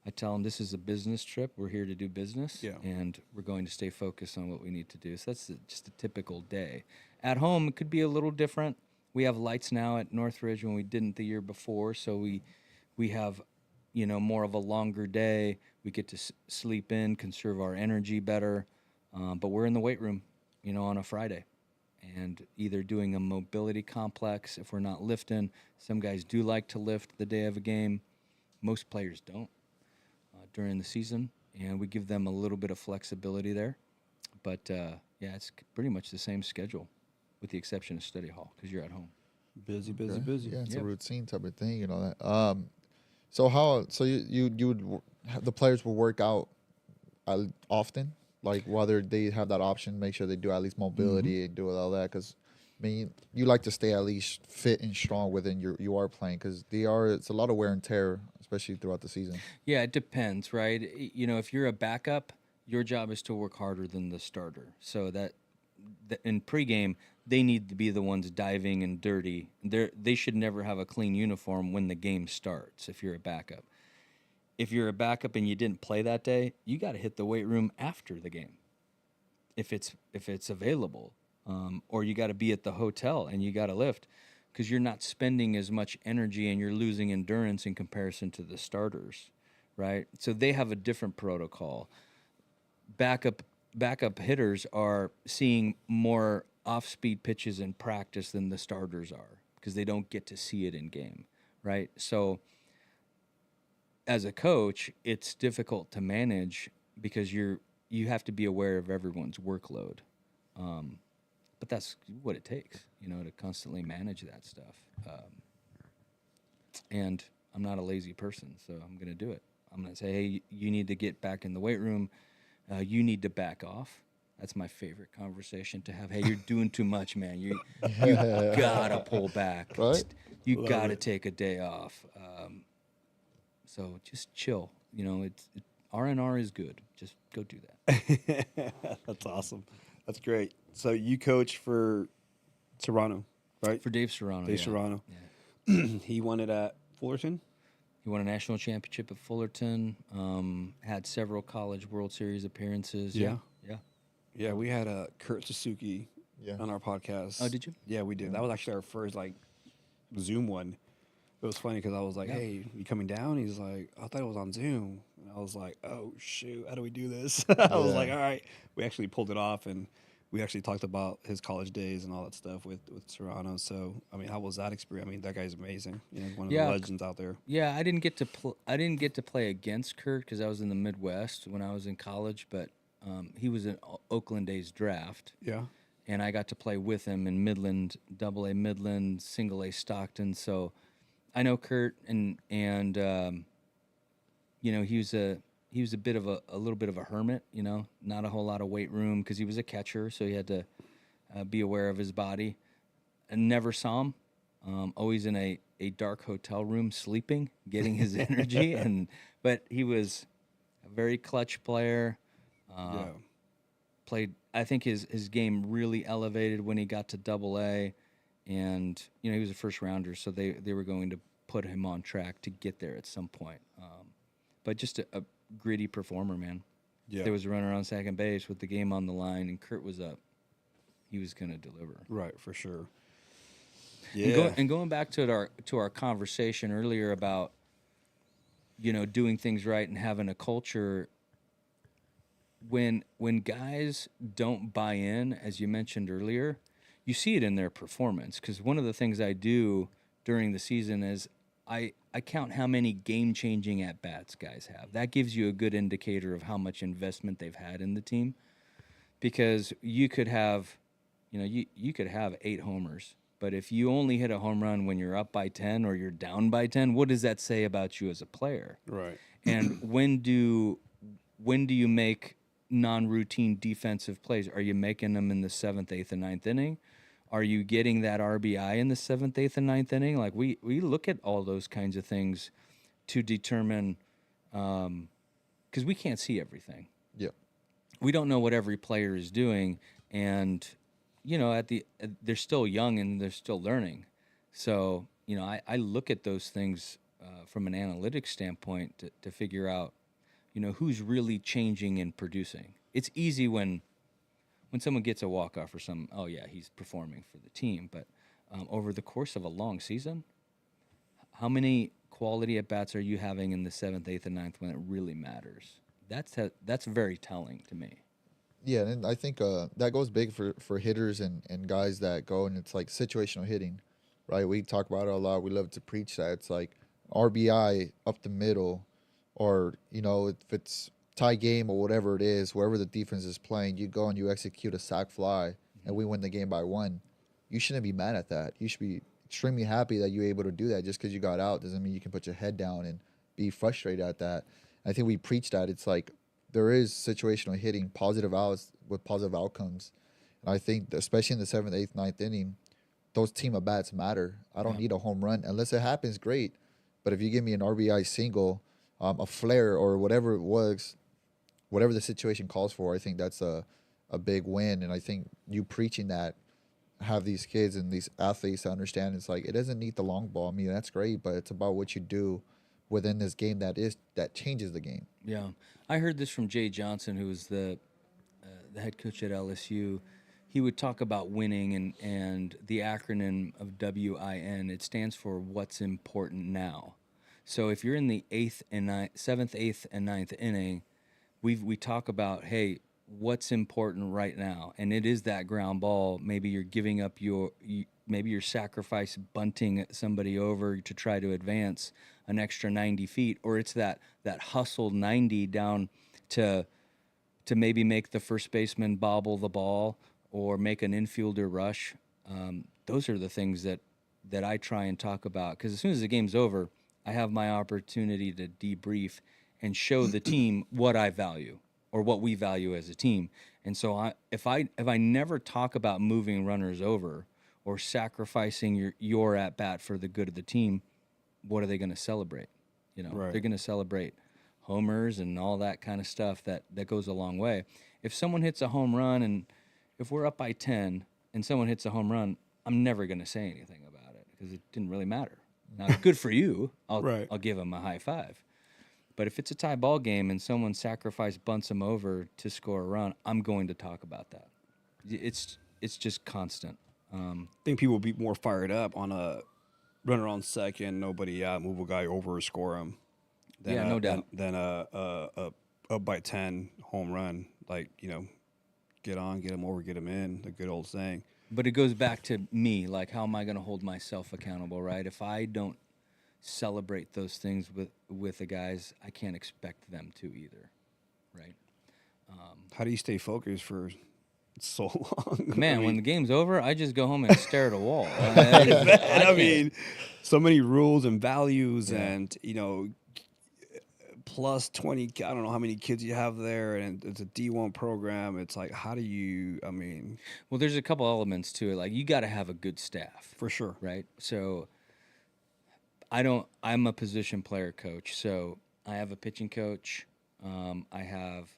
I tell them this is a business trip. We're here to do business, and we're going to stay focused on what we need to do. So that's just a typical day. At home, it could be a little different. We have lights now at Northridge when we didn't the year before, so we have more of a longer day. We get to sleep in, conserve our energy better. But we're in the weight room, on a Friday, and either doing a mobility complex if we're not lifting. Some guys do like to lift the day of a game. Most players don't during the season, and we give them a little bit of flexibility there. But yeah, it's pretty much the same schedule, with the exception of study hall because you're at home. Busy, busy, Okay. busy. Yeah, it's Yep. a routine type of thing, that. So how? So you would the players will work out often, like whether they have that option, make sure they do at least mobility and do all that. Because I mean, you like to stay at least fit and strong within you are playing because it's a lot of wear and tear, especially throughout the season. Yeah, it depends, right? If you're a backup, your job is to work harder than the starter. So that in pregame, they need to be the ones diving and dirty. They should never have a clean uniform when the game starts. If you're a backup, if you're a backup and you didn't play that day, you got to hit the weight room after the game, if it's available, or you got to be at the hotel and you got to lift, because you're not spending as much energy and you're losing endurance in comparison to the starters, right? So they have a different protocol. Backup hitters are seeing more off-speed pitches in practice than the starters are because they don't get to see it in game, right? So as a coach, it's difficult to manage because you have to be aware of everyone's workload. But that's what it takes, to constantly manage that stuff. And I'm not a lazy person, so I'm going to do it. I'm going to say, hey, you need to get back in the weight room. You need to back off. That's my favorite conversation to have. Hey, you're doing too much, man. You gotta pull back. Right? You gotta take a day off. So just chill. R&R is good. Just go do that. That's awesome. That's great. So you coach for Serrano, right? For Dave Serrano. Dave yeah. Serrano. Yeah. He won it at Fullerton. He won a national championship at Fullerton. Had several college World Series appearances. Yeah. Yeah. Yeah, we had Kurt Suzuki Yeah. on our podcast. Oh, did you? Yeah, we did. That was actually our first Zoom one. It was funny because I was like, Yeah. "Hey, you coming down?" He's like, "I thought it was on Zoom." And I was like, "Oh shoot, how do we do this?" I was like, "All right." We actually pulled it off, and we actually talked about his college days and all that stuff with Serrano. So, I mean, how was that experience? I mean, that guy's amazing. He's one of Yeah. the legends out there. Yeah, I didn't get to play against Kurt because I was in the Midwest when I was in college, but he was in Oakland A's draft, Yeah. and I got to play with him in Midland, Double A Midland, Single A Stockton. So I know Kurt, and he was a bit of a little bit of a hermit, not a whole lot of weight room because he was a catcher, so he had to be aware of his body. I never saw him. Always in a dark hotel room sleeping, getting his energy, but he was a very clutch player. Yeah. Played. I think his game really elevated when he got to Double A, and he was a first rounder, so they were going to put him on track to get there at some point. But just a gritty performer, man. Yeah. There was a runner on second base with the game on the line, and Kurt was up. He was going to deliver. Right, for sure. And, Yeah. going back to our conversation earlier about doing things right and having a culture. When guys don't buy in, as you mentioned earlier, you see it in their performance. Because one of the things I do during the season is I count how many game-changing at-bats guys have. That gives you a good indicator of how much investment they've had in the team. Because you could have, you could have 8 homers, but if you only hit a home run when you're up by 10 or you're down by 10, what does that say about you as a player? Right. And when do you make non-routine defensive plays? Are you making them in the 7th, 8th, and 9th inning? Are you getting that RBI in the 7th, 8th, and 9th inning? Like we look at all those kinds of things to determine, because we can't see everything. Yeah. We don't know what every player is doing, and they're still young and they're still learning. So I look at those things from an analytics standpoint to figure out who's really changing and producing. It's easy when someone gets a walk-off or something, oh, yeah, he's performing for the team. But over the course of a long season, how many quality at-bats are you having in the 7th, 8th, and 9th when it really matters? That's very telling to me. Yeah, and I think that goes big for hitters and guys that go and it's like situational hitting, right? We talk about it a lot. We love to preach that. It's like RBI up the middle, or if it's tie game or whatever it is, wherever the defense is playing, you go and you execute a sac fly, and we win the game by one. You shouldn't be mad at that. You should be extremely happy that you're able to do that. Just because you got out doesn't mean you can put your head down and be frustrated at that. I think we preach that. It's like there is situational hitting, positive outs with positive outcomes. And I think, especially in the seventh, eighth, ninth inning, those team at bats matter. I don't need a home run unless it happens. Great, but if you give me an RBI single, a flare, or whatever it was, whatever the situation calls for, I think that's a big win. And I think you preaching that, have these kids and these athletes to understand it's like it doesn't need the long ball. I mean, that's great, but it's about what you do within this game that changes the game. Yeah, I heard this from Jay Johnson, who was the head coach at LSU. He would talk about winning and the acronym of WIN. It stands for what's important now. So if you're in the seventh, eighth, and ninth inning, we talk about, hey, what's important right now, and it is that ground ball. Maybe you're giving up maybe you're sacrifice bunting somebody over to try to advance an extra 90 feet, or it's that hustle 90 down to maybe make the first baseman bobble the ball or make an infielder rush. Those are the things that I try and talk about, because as soon as the game's over, I have my opportunity to debrief and show the team what I value or what we value as a team. And so if I never talk about moving runners over or sacrificing your at bat for the good of the team, what are they going to celebrate? Right. They're going to celebrate homers and all that kind of stuff that goes a long way. If someone hits a home run, and if we're up by 10 and someone hits a home run, I'm never going to say anything about it because it didn't really matter. Now, good for you. I'll give them a high five. But if it's a tie ball game and someone bunts them over to score a run, I'm going to talk about that. It's just constant. I think people will be more fired up on a runner on second, nobody out, move a guy over or score him. Yeah, no doubt. Than a up by 10 home run. Like, get him over, get him in, the good old saying. But it goes back to me, like, how am I going to hold myself accountable, right? If I don't celebrate those things with the guys, I can't expect them to either, right? How do you stay focused for so long? Man, when the game's over, I just go home and stare at a wall. I mean, so many rules and values, and plus 20. I don't know how many kids you have there, and it's a D1 program. It's like, how do you? I mean, well, there's a couple elements to it. Like, you got to have a good staff, for sure, right? So I'm a position player coach, so I have a pitching coach. I have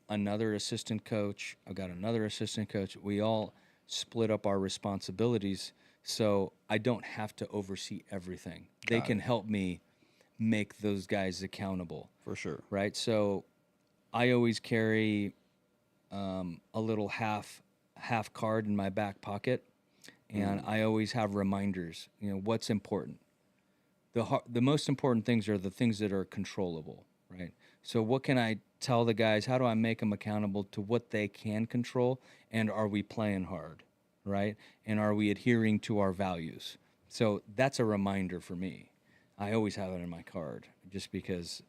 another assistant coach. I've got another assistant coach. We all split up our responsibilities, so I don't have to oversee everything. They can help me make those guys accountable. For sure. Right? So I always carry a little half card in my back pocket, and I always have reminders, what's important. The most important things are the things that are controllable, right? So what can I tell the guys? How do I make them accountable to what they can control? And are we playing hard, right? And are we adhering to our values? So that's a reminder for me. I always have it in my card just because,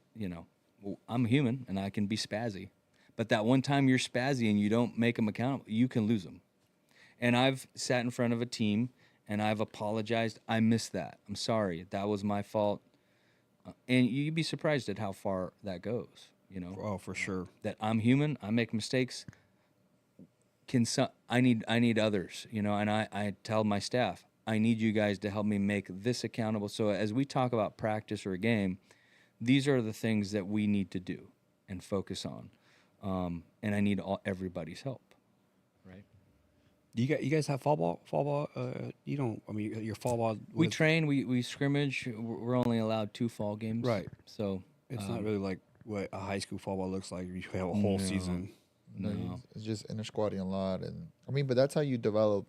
I'm human and I can be spazzy. But that one time you're spazzy and you don't make them accountable, you can lose them. And I've sat in front of a team and I've apologized. I missed that. I'm sorry. That was my fault. And you'd be surprised at how far that goes, Oh, for sure. That I'm human. I make mistakes. I need others, and I tell my staff, I need you guys to help me make this accountable. So as we talk about practice or a game, these are the things that we need to do and focus on. And I need everybody's help. Right. You guys have fall ball? You don't. I mean, your fall ball. We train. We scrimmage. We're only allowed 2 fall games. Right. So it's not really like what a high school fall ball looks like. You have a whole season. No. It's just inter squatting a lot, and but that's how you develop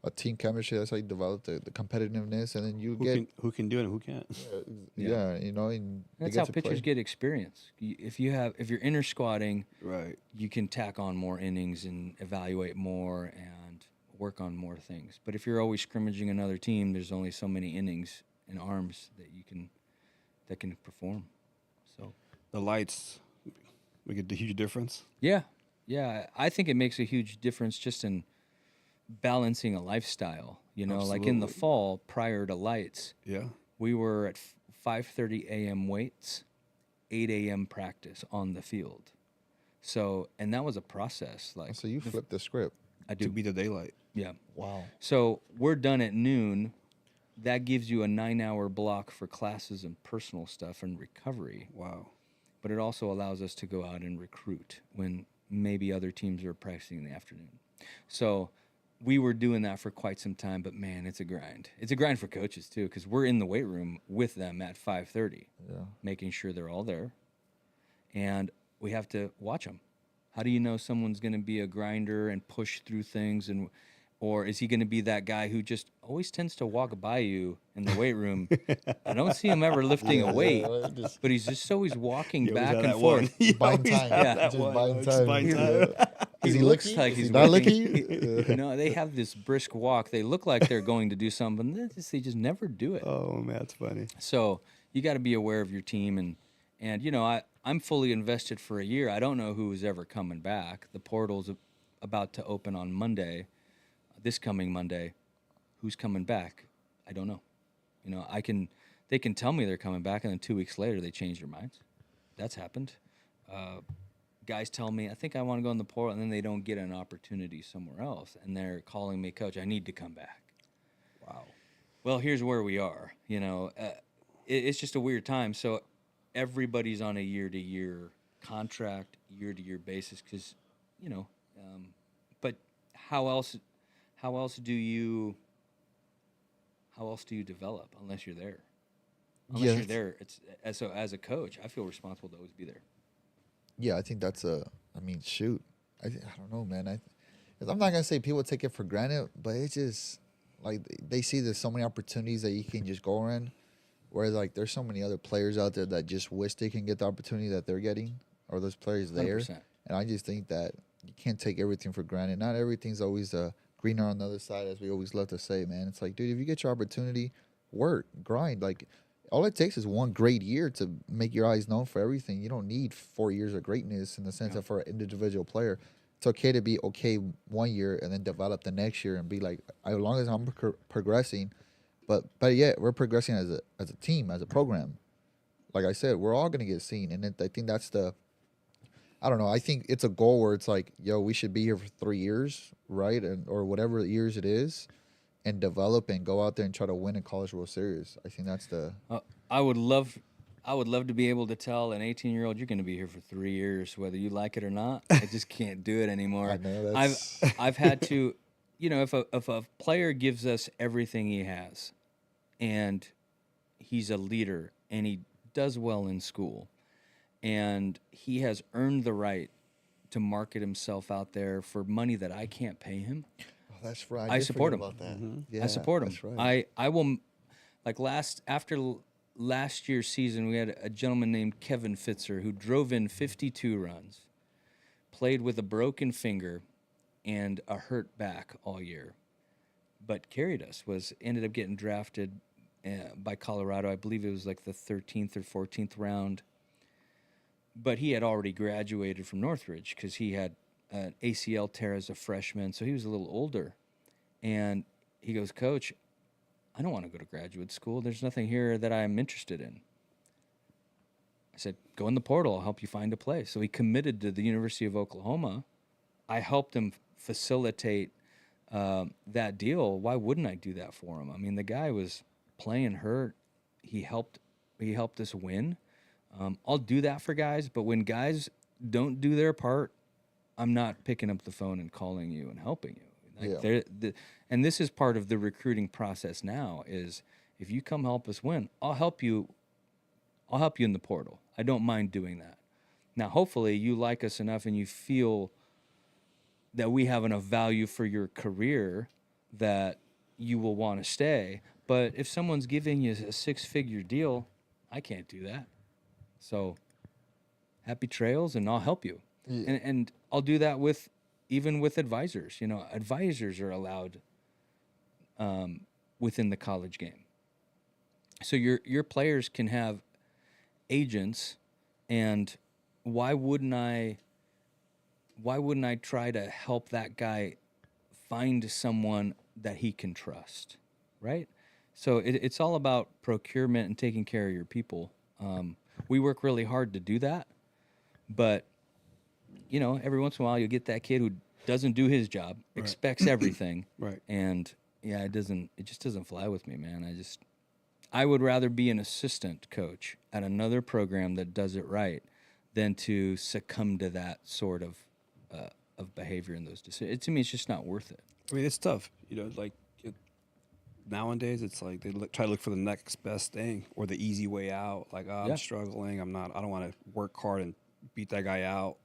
a team chemistry. That's how you develop the competitiveness, and then you Who can do it and who can't? yeah, you know, and they That's get how to pitchers play. get experience. If you're inter squatting, Right. you can tack on more innings and evaluate more and work on more things. But if you're always scrimmaging another team, there's only so many innings and arms that can perform. So The lights make a huge difference. yeah, I think it makes a huge difference just in balancing a lifestyle. Like in the Absolutely. fall prior to lights, Yeah. we were at 5:30 a.m. weights, 8 a.m. practice on the field. So, and that was a process. Like, So you flip the script. I To do, be the daylight. yeah. Wow. So we're done at noon. That gives you a 9-hour block for classes and personal stuff and recovery. Wow. But it also allows us to go out and recruit when maybe other teams are practicing in the afternoon. So we were doing that for quite some time, but man, it's a grind. It's a grind for coaches too, because we're in the weight room with them at 5:30, Yeah. making sure they're all there, and we have to watch them. How do you know someone's going to be a grinder and push through things, or is he going to be that guy who just always tends to walk by you in the weight room? I don't see him ever lifting a weight, but he's just always walking You always back have and that forth. one. You Buying always time. have Yeah. that Just one. buying Just time. buying time. Is he looks licky? like Is he's he not working. licky? No, they have this brisk walk. They look like they're going to do something. They just never do it. Oh man, that's funny. So you got to be aware of your team, and I'm fully invested for a year. I don't know who is ever coming back. The portal's about to open on Monday, this coming Monday. Who's coming back? I don't know. They can tell me they're coming back, and then 2 weeks later they change their minds. That's happened. Guys tell me, I think I want to go in the portal, and then they don't get an opportunity somewhere else, and they're calling me, Coach, I need to come back. Wow. Well, here's where we are. It's just a weird time. So everybody's on a year-to-year contract, year-to-year basis, because, but how else do you develop unless you're there? Unless you're there, it's as a coach, I feel responsible to always be there. Yeah, I think that's I mean, shoot. I don't know, man. I'm not gonna say people take it for granted, but it's just like they see there's so many opportunities that you can just go in. Whereas like there's so many other players out there that just wish they can get the opportunity that they're getting, or those players there. 100%. And I just think that you can't take everything for granted. Not everything's always greener on the other side, as we always love to say, man. It's like, dude, if you get your opportunity, work, grind. Like, all it takes is one great year to make your eyes known for everything. You don't need 4 years of greatness in the sense of for an individual player. It's okay to be okay 1 year and then develop the next year and be like, as long as I'm progressing. But yeah, we're progressing as a team, as a program. Like I said, we're all gonna get seen, and I think that's I don't know. I think it's a goal where it's like, yo, we should be here for 3 years, right, or whatever years it is, and develop and go out there and try to win a College World Series. I think that's the. I would love to be able to tell an 18-year-old you're going to be here for 3 years, whether you like it or not. I just can't do it anymore. I know that's. I've had to, if a player gives us everything he has, and he's a leader and he does well in school, and he has earned the right to market himself out there for money that I can't pay him. Oh, that's right. I support him. About that. Mm-hmm. Yeah, I support him. That's right. I will, like after last year's season, we had a gentleman named Kevin Fitzer who drove in 52 runs, played with a broken finger and a hurt back all year, but carried us. Ended up getting drafted by Colorado. I believe it was like the 13th or 14th round. But he had already graduated from Northridge because he had an ACL tear as a freshman, so he was a little older. And he goes, Coach, I don't want to go to graduate school. There's nothing here that I'm interested in. I said, go in the portal. I'll help you find a place. So he committed to the University of Oklahoma. I helped him facilitate that deal. Why wouldn't I do that for him? I mean, the guy was playing hurt. He helped us win. I'll do that for guys, but when guys don't do their part, I'm not picking up the phone and calling you and helping you. Like and this is part of the recruiting process now is if you come help us win, I'll help you in the portal. I don't mind doing that. Now, hopefully you like us enough and you feel that we have enough value for your career that you will want to stay. But if someone's giving you a 6-figure deal, I can't do that. So happy trails, and I'll help you. Yeah. And I'll do that with even with advisors. Advisors are allowed within the college game. So your players can have agents, and why wouldn't I try to help that guy find someone that he can trust, right? So it's all about procurement and taking care of your people. We work really hard to do that, but every once in a while you get that kid who doesn't do his job, expects everything, Right. and it just doesn't fly with me, man. I would rather be an assistant coach at another program that does it right than to succumb to that sort of behavior in those decisions. To me, it's just not worth it. I mean, it's tough. Nowadays, it's like they try to look for the next best thing or the easy way out. Like, I'm struggling. I don't want to work hard and beat that guy out.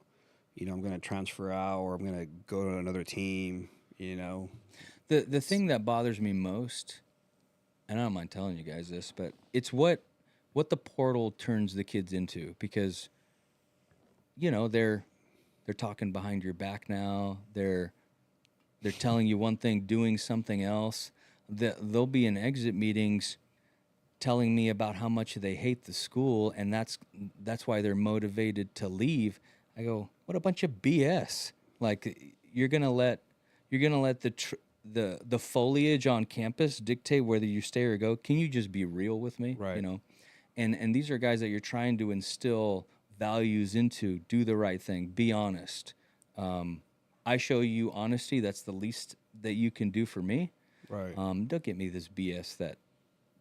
I'm going to transfer out, or I'm going to go to another team. The thing that bothers me most, and I don't mind telling you guys this, but it's what the portal turns the kids into, because they're talking behind your back now. They're telling you one thing, doing something else. They'll be in exit meetings telling me about how much they hate the school, and that's why they're motivated to leave. I go, what a bunch of BS! Like, you're gonna let the foliage on campus dictate whether you stay or go. Can you just be real with me? Right. And these are guys that you're trying to instill values into. Do the right thing. Be honest. I show you honesty. That's the least that you can do for me. Right. Don't get me this BS that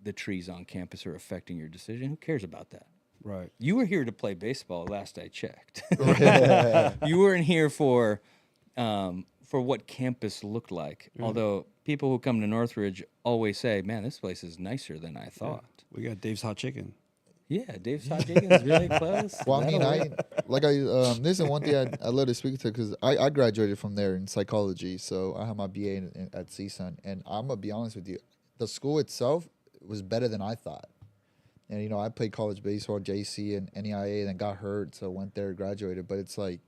the trees on campus are affecting your decision. Who cares about that? Right. You were here to play baseball. Last I checked. You weren't here for what campus looked like. Mm. Although people who come to Northridge always say, "Man, this place is nicer than I thought." Yeah. We got Dave's Hot Chicken. Yeah, Dave's Hot Chicken's really close. Well, I mean, this is one thing I love to speak to, because I graduated from there in psychology, so I have my BA at CSUN, and I'm gonna be honest with you, the school itself was better than I thought. And I played college baseball, JC and NEIA, and then got hurt, so went there, graduated. But it's like,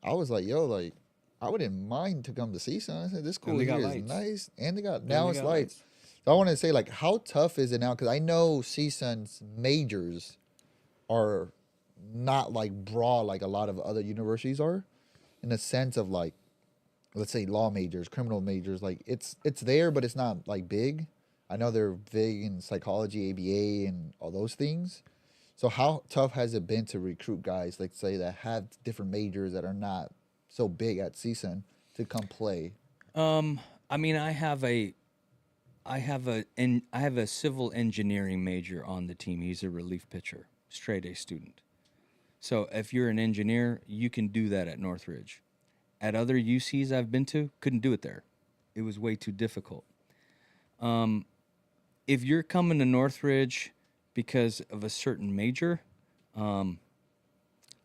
I was like, yo, like, I wouldn't mind to come to CSUN. I said, this school here is nice, and now it's lights. So I want to say, like, how tough is it now? Because I know CSUN's majors are not like broad like a lot of other universities are, in the sense of, like, let's say law majors, criminal majors. Like, it's there, but it's not like big. I know they're big in psychology, ABA, and all those things. So how tough has it been to recruit guys, like, say, that have different majors that are not so big at CSUN to come play? I mean, I have a civil engineering major on the team. He's a relief pitcher, straight A student. So if you're an engineer, you can do that at Northridge. At other UCs I've been to, couldn't do it there. It was way too difficult. If you're coming to Northridge because of a certain major, I'm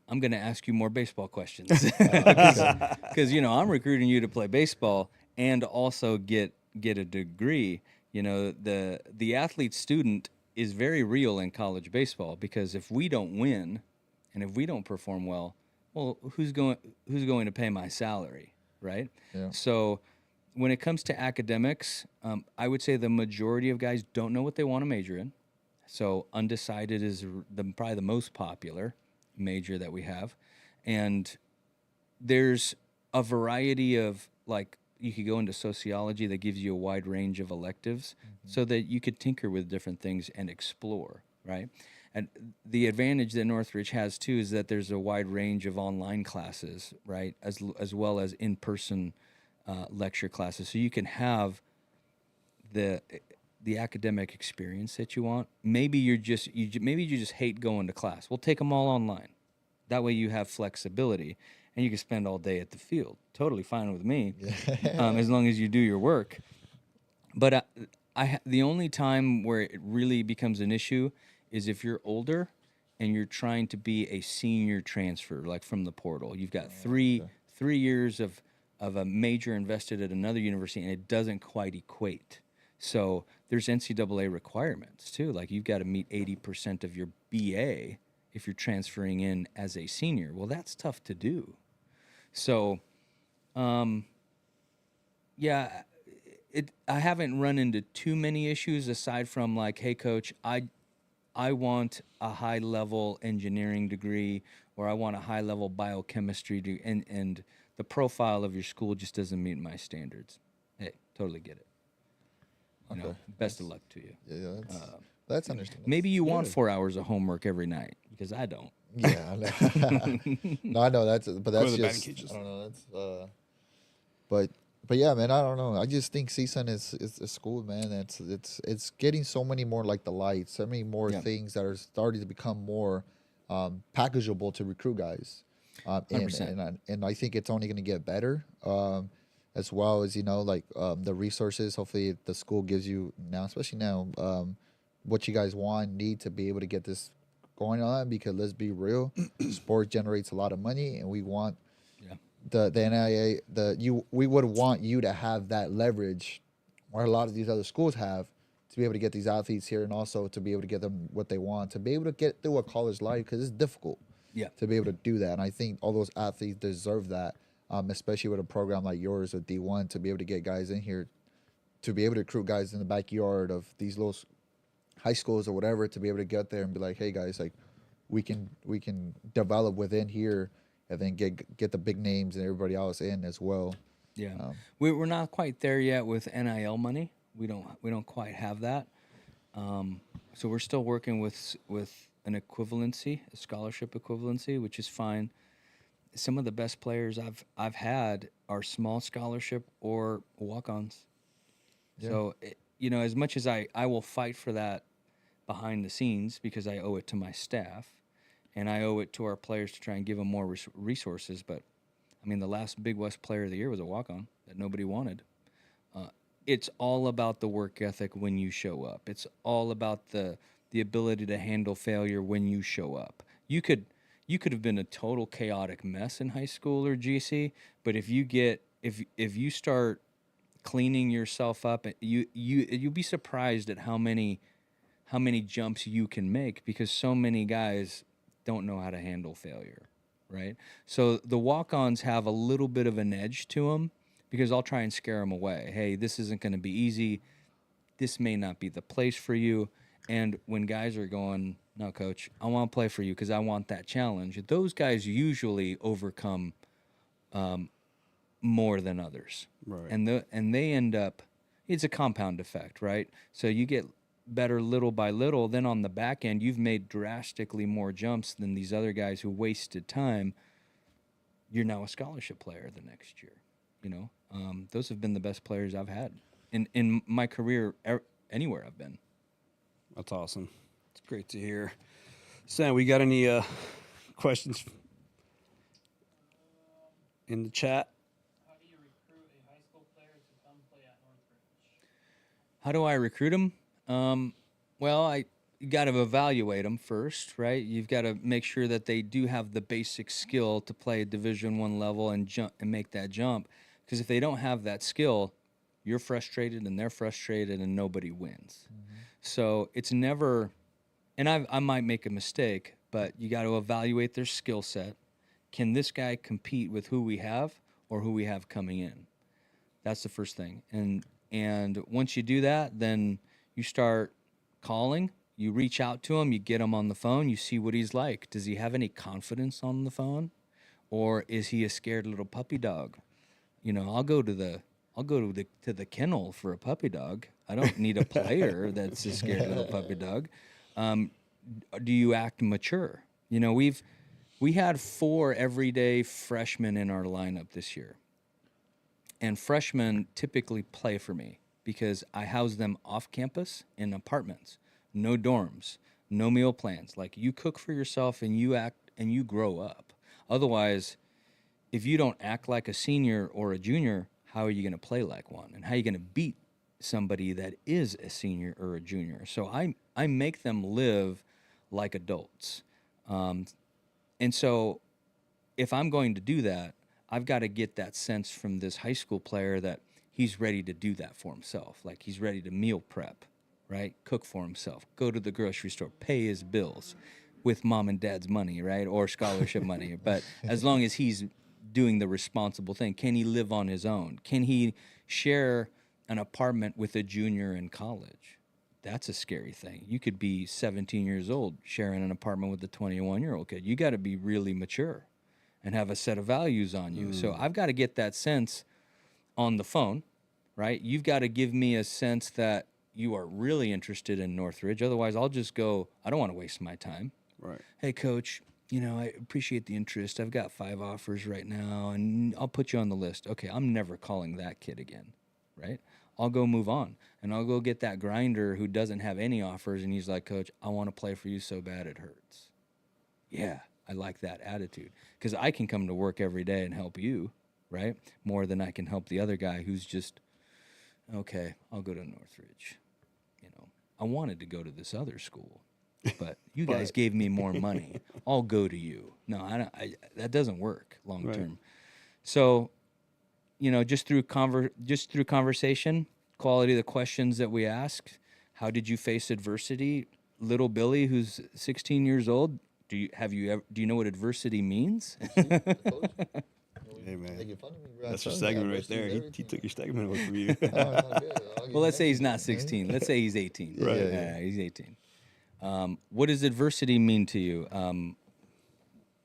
going to ask you more baseball questions, because I'm recruiting you to play baseball and also get a degree. The athlete student is very real in college baseball, because if we don't win and if we don't perform well, who's going to pay my salary, right? Yeah. So when it comes to academics, I would say the majority of guys don't know what they want to major in. So undecided is probably the most popular major that we have. And there's a variety of, like, you could go into sociology that gives you a wide range of electives, so that you could tinker with different things and explore, right? And the advantage that Northridge has, too, is that there's a wide range of online classes, right, as well as in-person lecture classes. So you can have the academic experience that you want. Maybe you just hate going to class. We'll take them all online. That way you have flexibility, and you can spend all day at the field. Totally fine with me, as long as you do your work. But the only time where it really becomes an issue is if you're older and you're trying to be a senior transfer, like from the portal. You've got three years of a major invested at another university, and it doesn't quite equate. So there's NCAA requirements too. Like you've got to meet 80% of your BA if you're transferring in as a senior. Well, that's tough to do. So, yeah, I haven't run into too many issues aside from like, hey, coach, I want a high level engineering degree, or I want a high level biochemistry degree, and the profile of your school just doesn't meet my standards. Hey, totally get it. You know, best of luck to you. Yeah, that's understandable. Maybe you want 4 hours of homework every night, because I don't. Yeah, no, I know that's, but that's to the batting just, cages. I don't know, that's, but yeah, man, I don't know. I just think CSUN is a school, man. It's getting so many more like the lights, so many more things that are starting to become more packageable to recruit guys. 100%. And I think it's only going to get better. As well as, you know, like the resources. Hopefully, the school gives you now, especially now, what you guys want, need to be able to get this going on. Because let's be real, sport generates a lot of money, and we want the NIA, we would want you to have that leverage, or a lot of these other schools have, to be able to get these athletes here, and also to be able to get them what they want, to be able to get through a college life, because it's difficult to be able to do that. And I think all those athletes deserve that, especially with a program like yours with D1, to be able to get guys in here, to be able to recruit guys in the backyard of these little high schools or whatever, to be able to get there and be like, hey guys, like we can develop within here, and then get the big names and everybody else in as well. Yeah, we're not quite there yet with NIL money. We don't quite have that. So we're still working with an equivalency, a scholarship equivalency, which is fine. Some of the best players I've had are small scholarship or walk-ons. Yeah. So you know, as much as I will fight for that behind the scenes, because I owe it to my staff, and I owe it to our players to try and give them more resources. But I mean, the last Big West Player of the Year was a walk-on that nobody wanted. It's all about the work ethic when you show up. It's all about the ability to handle failure when you show up. You could have been a total chaotic mess in high school or GC, but if you start cleaning yourself up, you'll be surprised at how many jumps you can make, because so many guys don't know how to handle failure, right? So the walk-ons have a little bit of an edge to them, because I'll try and scare them away. Hey, this isn't going to be easy. This may not be the place for you. And when guys are going, no, coach, I want to play for you because I want that challenge, those guys usually overcome more than others. Right. And they end up, it's a compound effect, right? So you get better little by little. Then on the back end, you've made drastically more jumps than these other guys who wasted time. You're now a scholarship player the next year. You know, those have been the best players I've had in my career anywhere I've been. That's awesome. It's great to hear. Sam, we got any questions in the chat? How do you recruit a high school player to come play at Northridge? How do I recruit them? Well, you got to evaluate them first, right? You've got to make sure that they do have the basic skill to play a Division I level and jump and make that jump. Because if they don't have that skill, you're frustrated and they're frustrated and nobody wins. Mm-hmm. So it's never, and I might make a mistake, but you got to evaluate their skill set. Can this guy compete with who we have or who we have coming in? That's the first thing. And once you do that, then you start calling. You reach out to him, you get him on the phone, you see what he's like. Does he have any confidence on the phone? Or is he a scared little puppy dog? You know, I'll go to the kennel for a puppy dog. I don't need a player that's a scared little puppy dog. Do you act mature? You know, we had 4 everyday freshmen in our lineup this year. And freshmen typically play for me because I house them off campus in apartments. No dorms, no meal plans. Like, you cook for yourself and you act and you grow up. Otherwise, if you don't act like a senior or a junior, how are you going to play like one? And how are you going to beat somebody that is a senior or a junior? So I make them live like adults. And so if I'm going to do that, I've got to get that sense from this high school player that he's ready to do that for himself. Like he's ready to meal prep, right? Cook for himself, go to the grocery store, pay his bills with mom and dad's money, right? Or scholarship money. But as long as he's doing the responsible thing, can he live on his own? Can he share an apartment with a junior in college? That's a scary thing. You could be 17 years old sharing an apartment with a 21-year-old kid. You got to be really mature and have a set of values on you. So I've got to get that sense on the phone, right? You've got to give me a sense that you are really interested in Northridge. Otherwise, I'll just go, I don't want to waste my time. Right. Hey, coach, I appreciate the interest. I've got 5 offers right now, and I'll put you on the list. Okay, I'm never calling that kid again, right? I'll go move on, and I'll go get that grinder who doesn't have any offers, and he's like, Coach, I want to play for you so bad it hurts. Yeah, I like that attitude because I can come to work every day and help you, right? More than I can help the other guy who's just, okay, I'll go to Northridge. I wanted to go to this other school, but you guys gave me more money. I'll go to you. No, that doesn't work long term. Right. So, just through conversation, quality of the questions that we ask. How did you face adversity? Little Billy, who's 16 years old, do you know what adversity means? Hey, man. Making fun of me, bro. I That's your told you, segment right adversity there. is He everything. took your segment away from you. Oh, it's all good. I'll give Well, let's you say he's that. not 16. Let's say he's 18. Right. Yeah, he's 18. What does adversity mean to you? Do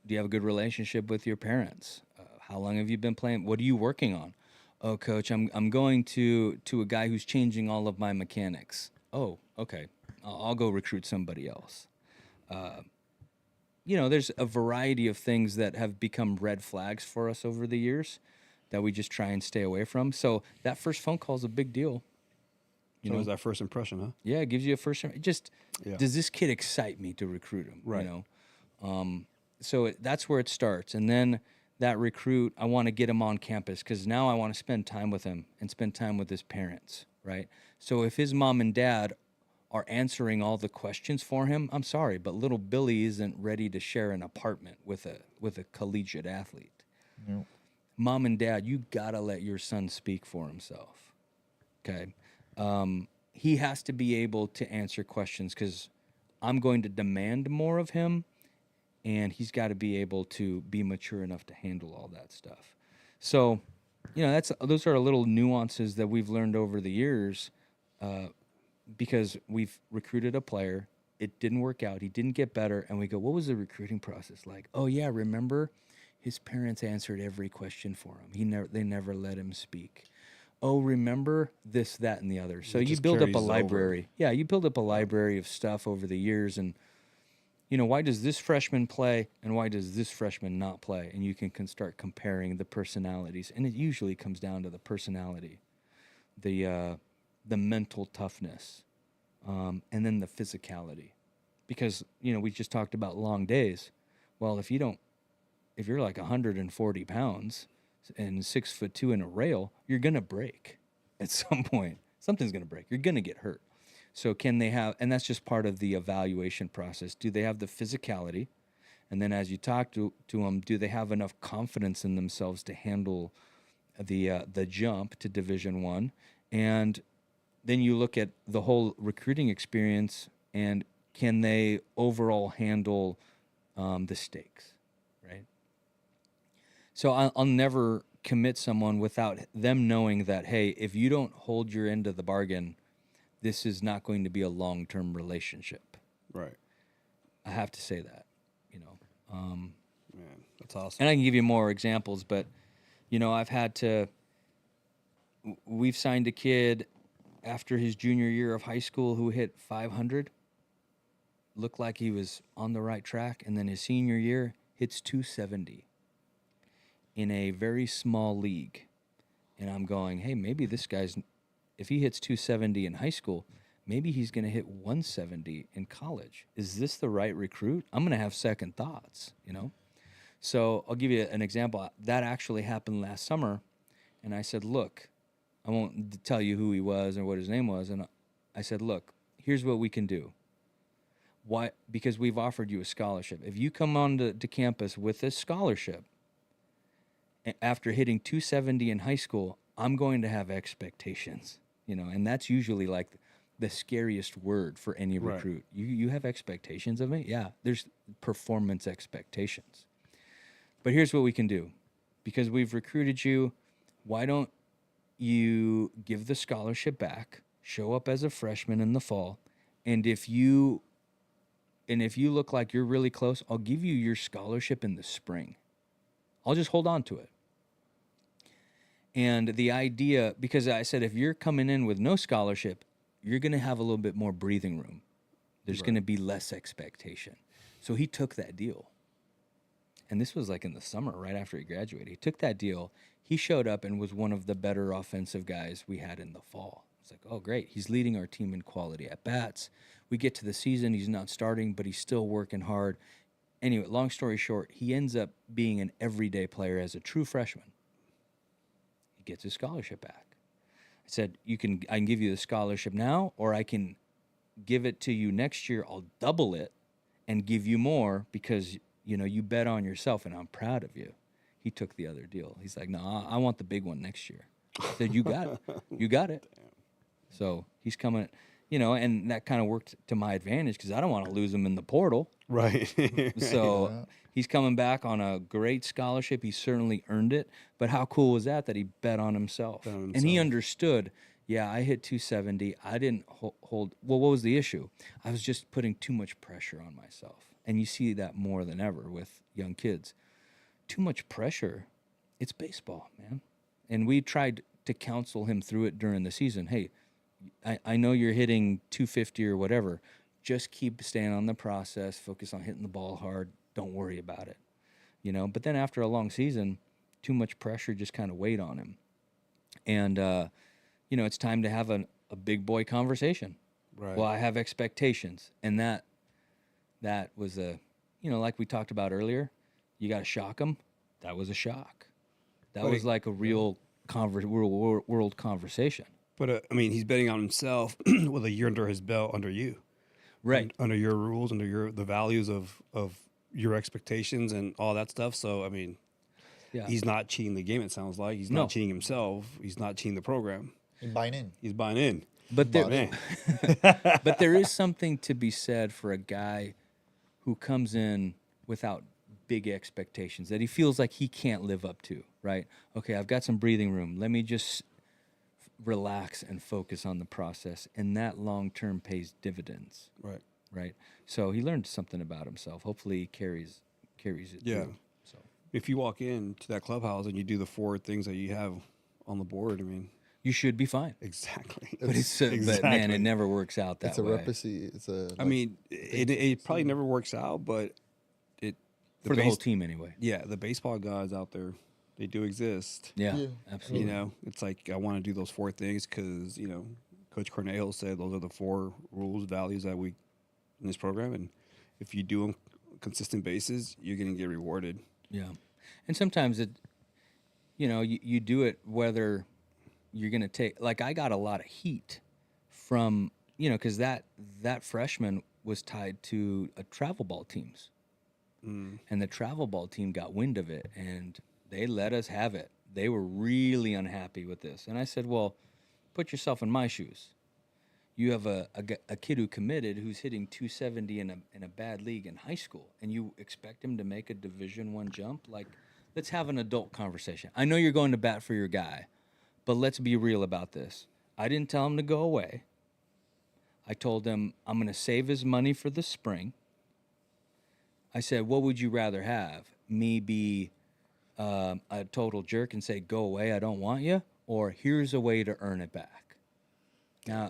you have a good relationship with your parents? How long have you been playing? What are you working on? Oh, coach, I'm going to a guy who's changing all of my mechanics. Oh, okay. I'll go recruit somebody else. There's a variety of things that have become red flags for us over the years that we just try and stay away from. So that first phone call is a big deal. So it was that first impression, huh? Yeah, it gives you a first. Yeah. Does this kid excite me to recruit him? Right. So that's where it starts, and then that recruit, I want to get him on campus because now I want to spend time with him and spend time with his parents, right? So if his mom and dad are answering all the questions for him, I'm sorry, but little Billy isn't ready to share an apartment with a collegiate athlete. No. Mom and dad, you gotta let your son speak for himself. Okay. He has to be able to answer questions because I'm going to demand more of him, and he's got to be able to be mature enough to handle all that stuff. So, those are little nuances that we've learned over the years because we've recruited a player. It didn't work out. He didn't get better. And we go, what was the recruiting process like? Oh, yeah, remember? His parents answered every question for him. They never let him speak. Oh, remember this, that, and the other. So It you just build up a carries over. library. Yeah, you build up a library of stuff over the years. And, why does this freshman play and why does this freshman not play? And you can start comparing the personalities. And it usually comes down to the personality, the mental toughness, and then the physicality. Because, we just talked about long days. Well, if you're like 140 pounds and 6'2" in a rail, you're going to break at some point. Something's going to break. You're going to get hurt. So can they have, and that's just part of the evaluation process. Do they have the physicality? And then as you talk to them, do they have enough confidence in themselves to handle the jump to Division I? And then you look at the whole recruiting experience and can they overall handle the stakes, right? So I'll never commit someone without them knowing that, hey, if you don't hold your end of the bargain, this is not going to be a long-term relationship. Right. I have to say that, Man, that's awesome. And I can give you more examples, but, we've signed a kid after his junior year of high school who hit 500, looked like he was on the right track, and then his senior year hits 270 in a very small league. And I'm going, hey, maybe this guy's, if he hits 270 in high school, maybe he's going to hit 170 in college. Is this the right recruit? I'm going to have second thoughts, So I'll give you an example. That actually happened last summer. And I said, look, I won't tell you who he was or what his name was. And I said, look, here's what we can do. Why? Because we've offered you a scholarship. If you come on to campus with a scholarship after hitting 270 in high school, I'm going to have expectations, and that's usually like the scariest word for any Right. recruit. You have expectations of me? Yeah, there's performance expectations. But here's what we can do. Because we've recruited you, why don't you give the scholarship back, show up as a freshman in the fall, and if you look like you're really close, I'll give you your scholarship in the spring. I'll just hold on to it. And the idea, because I said if you're coming in with no scholarship, you're going to have a little bit more breathing room. There's going to be less expectation. So he took that deal. And this was like in the summer, right after he graduated. He took that deal. He showed up and was one of the better offensive guys we had in the fall. It's like, oh, great. He's leading our team in quality at bats. We get to the season. He's not starting, but he's still working hard. Anyway, long story short, he ends up being an everyday player as a true freshman. He gets his scholarship back. I said, I can give you the scholarship now, or I can give it to you next year. I'll double it and give you more because, you bet on yourself, and I'm proud of you. He took the other deal. He's like, no, I want the big one next year. I said, you got it. You got it. So he's coming, and that kind of worked to my advantage because I don't want to lose him in the portal. Right. So he's coming back on a great scholarship. He certainly earned it. But how cool was that he bet on himself? And he understood, yeah, I hit 270. I didn't hold. Well, what was the issue? I was just putting too much pressure on myself. And you see that more than ever with young kids. Too much pressure. It's baseball, man. And we tried to counsel him through it during the season. Hey, I know you're hitting 250 or whatever. Just keep staying on the process. Focus on hitting the ball hard. Don't worry about it. But then after a long season, too much pressure just kind of weighed on him. And, it's time to have a big boy conversation. Right. Well, I have expectations. And that was like we talked about earlier, you got to shock them. That was a shock. That was like a real world conversation. But, he's betting on himself with a year under his belt, under you. Right. Under your rules, under the values of your expectations and all that stuff. So, Yeah. he's not cheating the game, it sounds like. He's No. not cheating himself. He's not cheating the program. He's buying in. He's buying in. But Man. but there is something to be said for a guy who comes in without big expectations that he feels like he can't live up to, right? Okay, I've got some breathing room. Let me just relax and focus on the process, and that long-term pays dividends, Right. right? So he learned something about himself. Hopefully he carries it Yeah. through. So If you walk into that clubhouse and you do the 4 things that you have on the board, you should be fine. exactly. But but man, it never works out that It's a way. recipe. It's a. It probably never works out, but For the whole team anyway. Yeah, the baseball guys out there, they do exist. Yeah, Yeah. absolutely. It's like I want to do those 4 things because Coach Cornejo said those are the 4 rules, values that we in this program, and if you do them consistent basis, you're gonna get rewarded. Yeah. And sometimes you do it whether you're going to take, like I got a lot of heat from, because that freshman was tied to a travel ball teams. And the travel ball team got wind of it and they let us have it. They were really unhappy with this. And I said, well, put yourself in my shoes. You have a kid who committed who's hitting 270 in a bad league in high school, and you expect him to make a Division I jump? Like, let's have an adult conversation. I know you're going to bat for your guy, but let's be real about this. I didn't tell him to go away. I told him I'm going to save his money for the spring. I said, what would you rather have? Me be a total jerk and say, go away, I don't want you? Or here's a way to earn it back.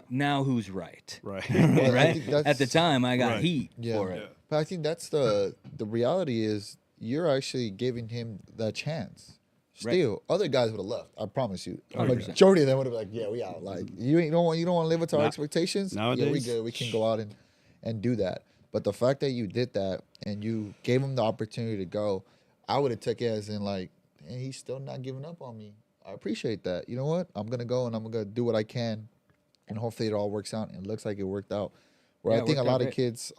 Now who's right? Right. Well, I Right? think that's- At the time, I got Right. heat Yeah. for it. But I think that's the reality is you're actually giving him the chance. Still, other guys would have left. I promise you. A 100%. majority of them would have been like, "Yeah, we out." Like you don't want to live up to our Not- expectations. Yeah, we nowadays? good. We can go out and do that. But the fact that you did that and you gave him the opportunity to go, I would have took it as in like, hey, he's still not giving up on me. I appreciate that. You know what? I'm gonna go and I'm gonna do what I can, and hopefully it all works out. And it looks like it worked out. Where Yeah, I it think a worked out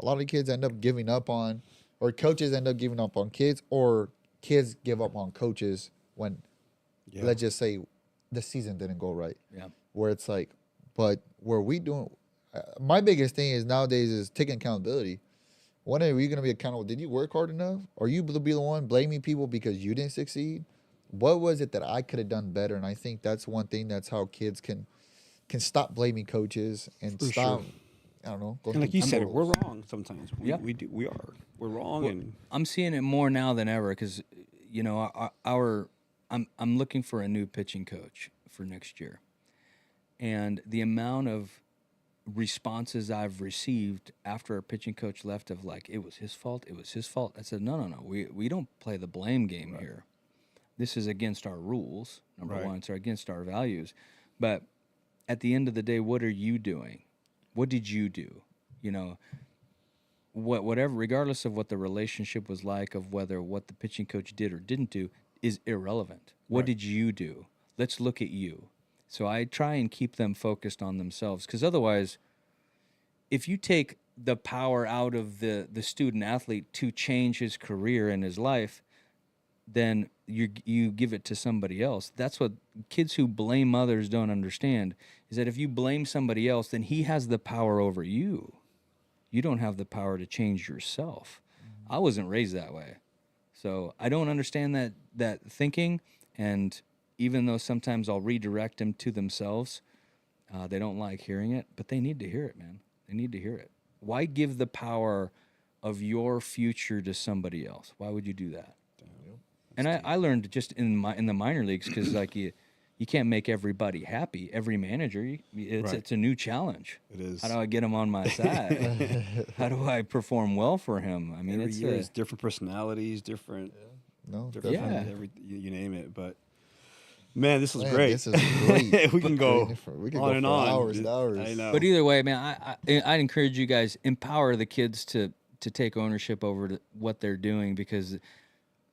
lot of kids end up giving up on, or coaches end up giving up on kids, or kids give up on coaches when, Yeah. let's just say, the season didn't go right. Yeah. Where it's like, but where we doing? My biggest thing is nowadays is taking accountability. When are we gonna be accountable? Did you work hard enough? Are you to be the one blaming people because you didn't succeed? What was it that I could have done better? And I think that's one thing. That's how kids can stop blaming coaches and For stop. sure. I don't know. And like you said, we're portals. wrong sometimes. We, Yeah. we do. We are. We're wrong, Well, and I'm seeing it more now than ever because, you know, I'm looking for a new pitching coach for next year, and the amount of responses I've received after our pitching coach left of like it was his fault, it was his fault. I said no, we don't play the blame game here. This is against our rules. Number Right. one, it's against our values. But at the end of the day, what are you doing? What did you do? You know, whatever, regardless of what the relationship was like, of whether what the pitching coach did or didn't do is irrelevant. What Right. did you do? Let's look at you. So I try and keep them focused on themselves, because otherwise, if you take the power out of the student athlete to change his career and his life, then you give it to somebody else. That's what kids who blame others don't understand, is that if you blame somebody else, then he has the power over you. You don't have the power to change yourself. I wasn't raised that way. So I don't understand that thinking, and even though sometimes I'll redirect them to themselves, they don't like hearing it, but they need to hear it, man. They need to hear it. Why give the power of your future to somebody else? Why would you do that? And I learned just in the minor leagues, because like you can't make everybody happy. Every manager, it's a new challenge. it is. How do I get him on my side? How do I perform well for him? I mean, every it's year is different personalities, different, No, different Yeah. every you name it. But man, this was Man, great. this is great. we can go We could on go and for on. hours and hours. I know. But either way, man, I'd encourage you guys, empower the kids to take ownership over what they're doing, because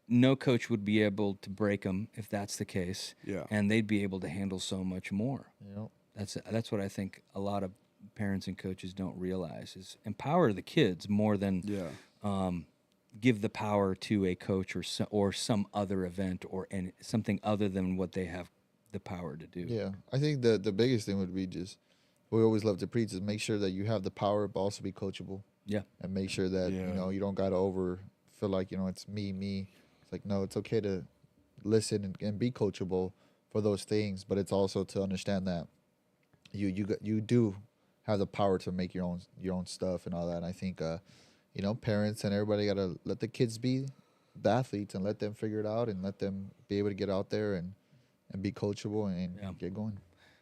no coach would be able to break them if that's the case. Yeah. And they'd be able to handle so much more. Yep. That's what I think a lot of parents and coaches don't realize, is empower the kids more than yeah. give the power to a coach or some other event or something other than what they have the power to do. Yeah, I think the biggest thing would be just, we always love to preach, is make sure that you have the power, but also be coachable, Yeah. and make sure that Yeah. you don't gotta feel like it's me. It's like, no, it's okay to listen and be coachable for those things, but it's also to understand that you do have the power to make your own stuff and all that. And I think parents and everybody gotta let the kids be the athletes and let them figure it out and let them be able to get out there and be coachable and Yeah. get going.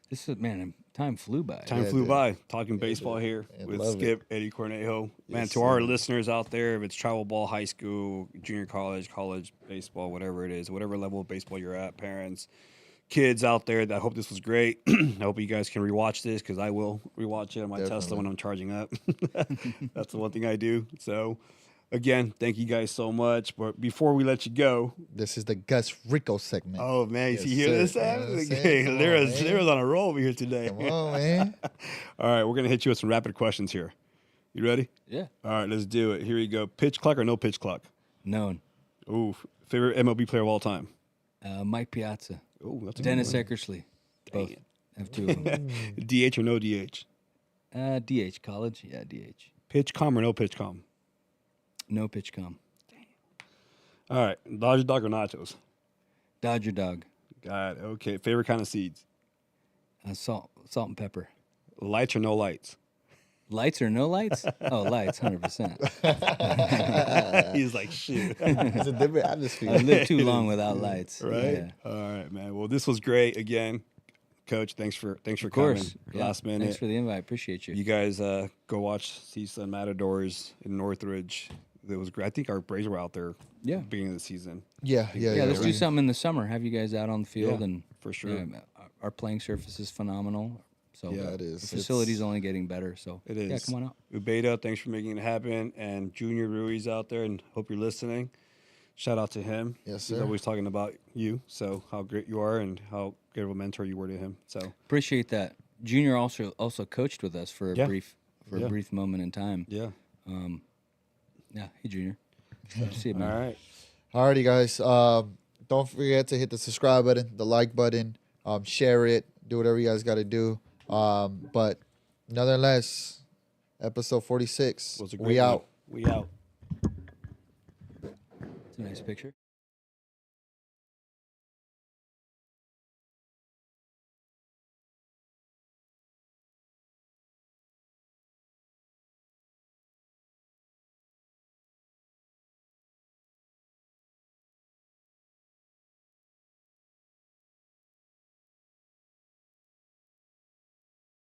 This is, man, time flew by. Time Yeah, flew dude. by talking baseball here I with love it. Skip, Eddie Cornejo. Man, Yes, to our sir. listeners out there, if it's travel ball, high school, junior college, college baseball, whatever it is, whatever level of baseball you're at, parents, kids out there, I hope this was great. I hope you guys can rewatch this, because I will rewatch it on my Tesla Definitely. when I'm charging up. That's the one thing I do. So, again, thank you guys so much. But before we let you go, This is the Gus Rico segment. oh man, Yes, you hear sir. this? You know Sam? what I'm saying? Okay, Come on, Lyra's man. on a roll over here today. Come on, man. All right, we're gonna hit you with some rapid questions here. You ready? Yeah. All right, let's do it. Here you go. Pitch clock or no pitch clock? Known. Ooh, favorite MLB player of all time? Mike Piazza. Ooh, that's a Dennis good Eckersley. Both. Dang. Have two of them. one. DH or no DH? DH college. Yeah, DH. Pitch com or no pitch com? No pitch com. All right, Dodger dog or nachos? Dodger dog. Got it. Okay, favorite kind of seeds? Salt and pepper. Lights or no lights? Lights or no lights? Oh, lights, 100%. He's like, shoot. It's a different atmosphere. I lived too long without lights. Right? Yeah. All right, man. Well, this was great. Again, Coach, thanks for Of coming. course. Yeah. Last minute. Thanks for the invite. Appreciate you. You guys go watch CSUN Matadors in Northridge. It was great. I think our Braves were out there Yeah. beginning of the season. Yeah. Yeah, let's do right. something in the summer. Have you guys out on the field, Yeah, and for sure. yeah, our playing surface is phenomenal. So Yeah, it is. The facility's It's- only getting better. So It is. Yeah, come on out. Ubeda, thanks for making it happen. And Junior Ruiz out there, and hope you're listening. Shout out to him. Yes, He's sir. always talking about you, so how great you are and how good of a mentor you were to him. So Appreciate that. Junior also coached with us for a Yeah. a brief moment in time. yeah. Yeah. Hey, Junior. Good to see you, man. All right. Alrighty, guys. don't forget to hit the subscribe button, the like button, share it, do whatever you guys got to do. But nonetheless, episode 46. Was a great We one. out. We out. It's a nice picture.